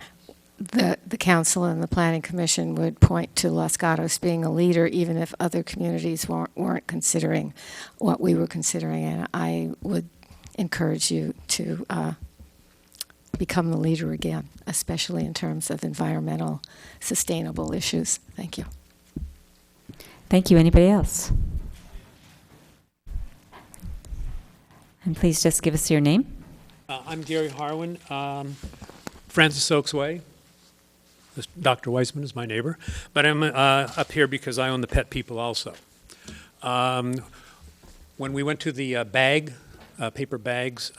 the council and the planning commission would point to Los Gatos being a leader, even if other communities weren't considering what we were considering. And I would encourage you to become the leader again, especially in terms of environmental, sustainable issues. Thank you. Thank you. Anybody else? And please just give us your name. I'm Gary Harwin, Francis Oaks Way. Dr. Weissman is my neighbor, but I'm up here because I own the Pet People also. When we went to the paper bags,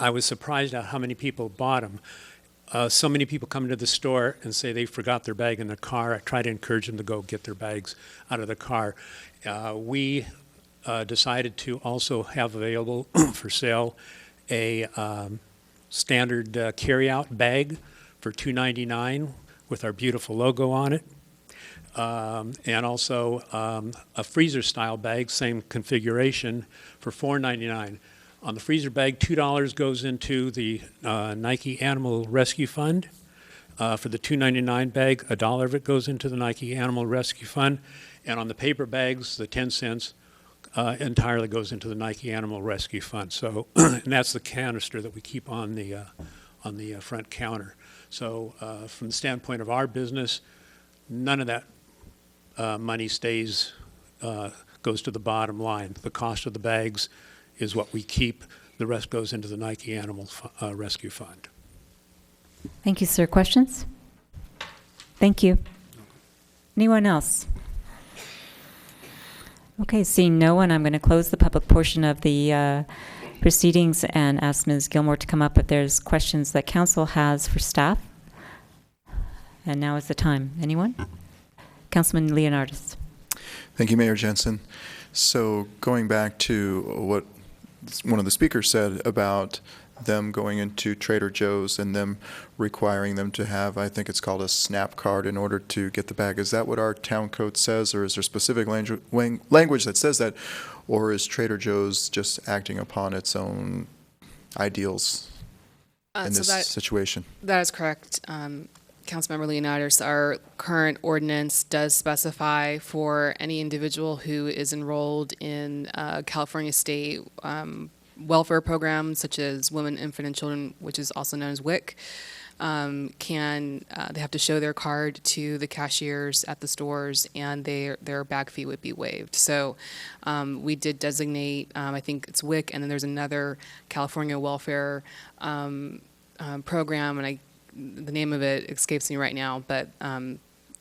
I was surprised at how many people bought them. So many people come into the store and say they forgot their bag in their car. I try to encourage them to go get their bags out of the car. We decided to also have available for sale a standard carry-out bag for $2.99 with our beautiful logo on it, and also a freezer-style bag, same configuration, for $4.99. On the freezer bag, $2 goes into the Nike Animal Rescue Fund. For the $2.99 bag, $1 of it goes into the Nike Animal Rescue Fund, and on the paper bags, the 10 cents entirely goes into the Nike Animal Rescue Fund. So, and that's the canister that we keep on the front counter. So, from the standpoint of our business, none of that money goes to the bottom line. The cost of the bags is what we keep. The rest goes into the Nike Animal Rescue Fund. Thank you, sir. Questions? Thank you. Anyone else? Okay, seeing no one, I'm going to close the public portion of the proceedings and ask Ms. Gilmore to come up if there's questions that council has for staff. And now is the time. Anyone? Councilman Leonardis. Thank you, Mayor Jensen. So going back to what one of the speakers said about them going into Trader Joe's and them requiring them to have, I think it's called a SNAP card in order to get the bag. Is that what our town code says, or is there specific language that says that, or is Trader Joe's just acting upon its own ideals in this situation? That is correct. Councilmember Leonidas, our current ordinance does specify for any individual who is enrolled in California state welfare programs such as Women, Infant, and Children, which is also known as WIC, they have to show their card to the cashiers at the stores, and their bag fee would be waived. So we did designate, I think it's WIC, and then there's another California welfare program, and the name of it escapes me right now, but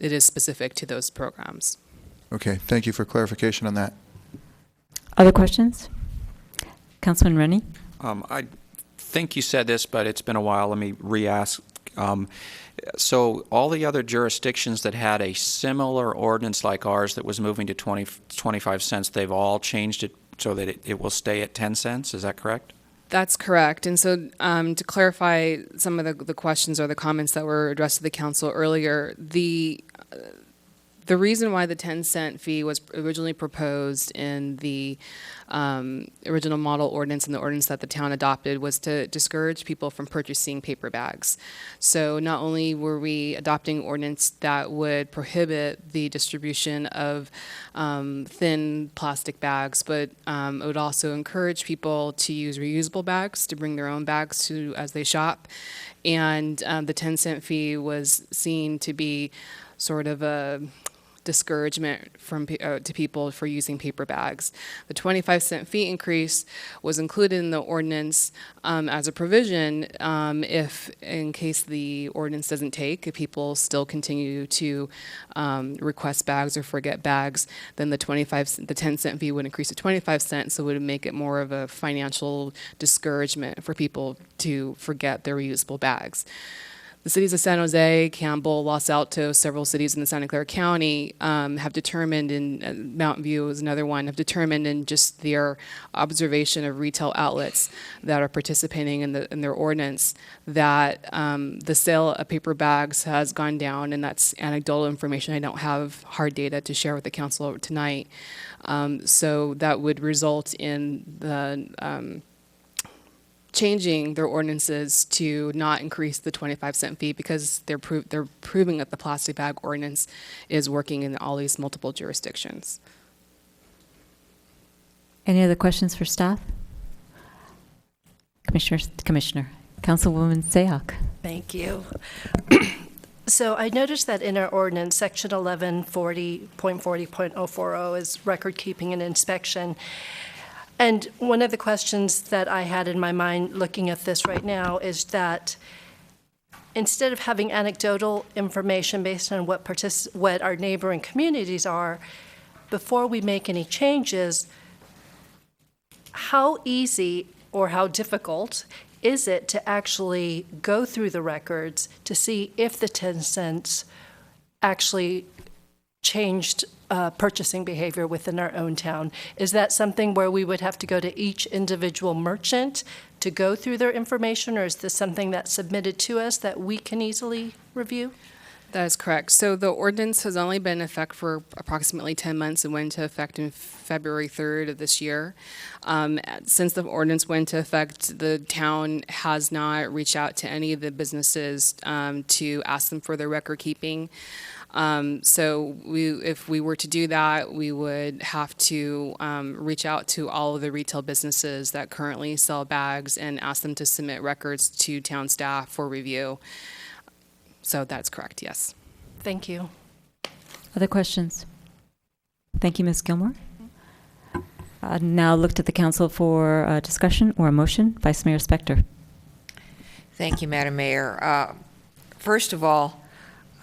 it is specific to those programs. Okay, thank you for clarification on that. Other questions? Councilman Rennie? I think you said this, but it's been a while. Let me re-ask. So all the other jurisdictions that had a similar ordinance like ours that was moving to 25 cents, they've all changed it so that it will stay at 10 cents. Is that correct? That's correct. And so to clarify some of the questions or the comments that were addressed to the council earlier, the reason why the 10-cent fee was originally proposed in the original model ordinance and the ordinance that the town adopted was to discourage people from purchasing paper bags. So not only were we adopting ordinance that would prohibit the distribution of thin plastic bags, but it would also encourage people to use reusable bags, to bring their own bags as they shop. And the 10-cent fee was seen to be sort of a discouragement to people for using paper bags. The 25-cent fee increase was included in the ordinance as a provision if, in case the ordinance doesn't take, if people still continue to request bags or forget bags, then the 10-cent fee would increase to 25 cents, so it would make it more of a financial discouragement for people to forget their reusable bags. The cities of San Jose, Campbell, Los Altos, several cities in the Santa Clara County have determined, and Mountain View is another one, have determined in just their observation of retail outlets that are participating in their ordinance that the sale of paper bags has gone down, and that's anecdotal information. I don't have hard data to share with the council tonight. So that would result in the changing their ordinances to not increase the 25-cent fee because they're proving that the plastic bag ordinance is working in all these multiple jurisdictions. Any other questions for staff? Commissioner. Councilwoman Sayoc. Thank you. So I noticed that in our ordinance, section 1140.40.040 is record keeping and inspection. And one of the questions that I had in my mind looking at this right now is that instead of having anecdotal information based on what our neighboring communities are, before we make any changes, how easy or how difficult is it to actually go through the records to see if the 10 cents actually changed purchasing behavior within our own town? Is that something where we would have to go to each individual merchant to go through their information, or is this something that's submitted to us that we can easily review? That is correct. So the ordinance has only been in effect for approximately 10 months. It went into effect in February 3rd of this year. Since the ordinance went into effect, the town has not reached out to any of the businesses to ask them for their record keeping. So if we were to do that, we would have to reach out to all of the retail businesses that currently sell bags and ask them to submit records to town staff for review. So that's correct, yes. Thank you. Other questions? Thank you, Ms. Gilmore. Now look to the council for a discussion or a motion. Vice Mayor Spector. Thank you, Madam Mayor. First of all,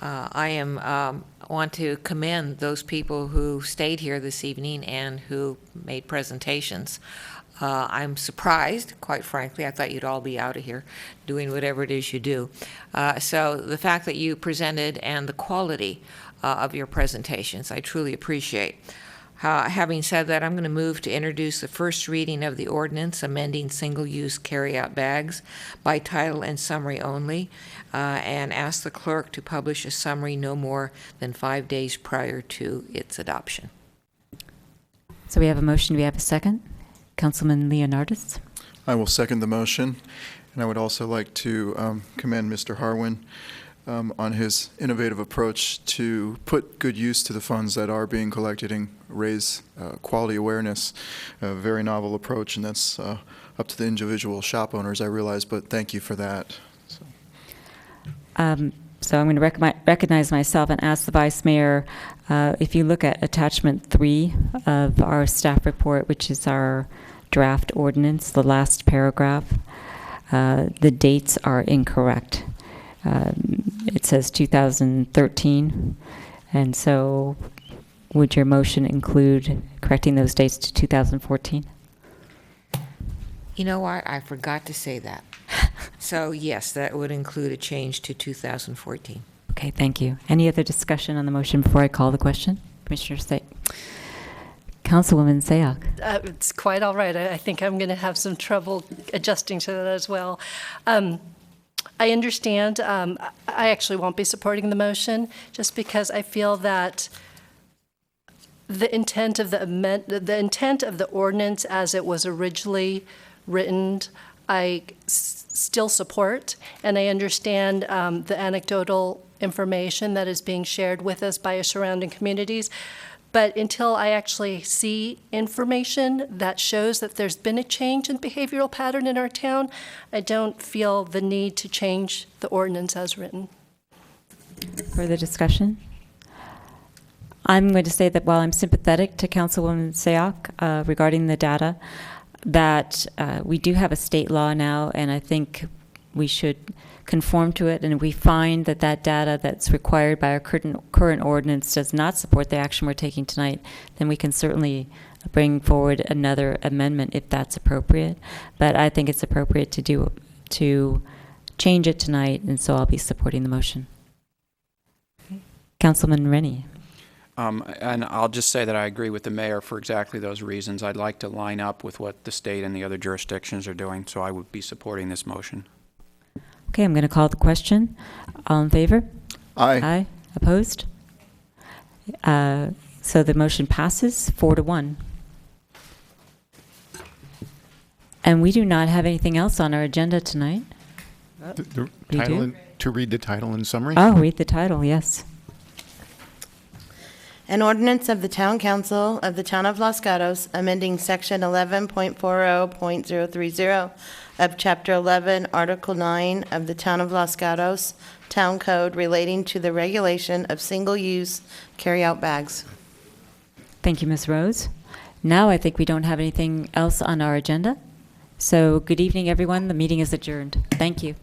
I want to commend those people who stayed here this evening and who made presentations. I'm surprised, quite frankly. I thought you'd all be out of here doing whatever it is you do. So the fact that you presented and the quality of your presentations, I truly appreciate. Having said that, I'm going to move to introduce the first reading of the ordinance amending single-use carry-out bags by title and summary only, and ask the clerk to publish a summary no more than 5 days prior to its adoption. So we have a motion. Do we have a second? Councilman Leonardis. I will second the motion, and I would also like to commend Mr. Harwin on his innovative approach to put good use to the funds that are being collected and raise quality awareness. A very novel approach, and that's up to the individual shop owners, I realize, but thank you for that. So I'm going to recognize myself and ask the Vice Mayor, if you look at attachment 3 of our staff report, which is our draft ordinance, the last paragraph, the dates are incorrect. It says 2013, and so would your motion include correcting those dates to 2014? You know what? I forgot to say that. So yes, that would include a change to 2014. Okay, thank you. Any other discussion on the motion before I call the question? Commissioner Councilwoman Sayoc. It's quite all right. I think I'm going to have some trouble adjusting to that as well. I understand. I actually won't be supporting the motion just because I feel that the intent of the ordinance as it was originally written, I still support, and I understand the anecdotal information that is being shared with us by our surrounding communities. But until I actually see information that shows that there's been a change in behavioral pattern in our town, I don't feel the need to change the ordinance as written. Further discussion? I'm going to say that while I'm sympathetic to Councilwoman Sayoc regarding the data, that we do have a state law now, and I think we should conform to it, and if we find that that data that's required by our current ordinance does not support the action we're taking tonight, then we can certainly bring forward another amendment if that's appropriate. But I think it's appropriate to change it tonight, and so I'll be supporting the motion. Councilman Rennie. And I'll just say that I agree with the mayor for exactly those reasons. I'd like to line up with what the state and the other jurisdictions are doing, so I would be supporting this motion. Okay, I'm going to call the question. All in favor? Aye. Aye. Opposed? So the motion passes 4-1. And we do not have anything else on our agenda tonight. The We title do? and- to read the title and summary? Oh, read the title, yes. An ordinance of the Town Council of the Town of Los Gatos amending Section 11.40.030 of Chapter 11, Article 9 of the Town of Los Gatos Town Code relating to the regulation of single-use carry-out bags. Thank you, Ms. Rose. Now I think we don't have anything else on our agenda. So good evening, everyone. The meeting is adjourned. Thank you.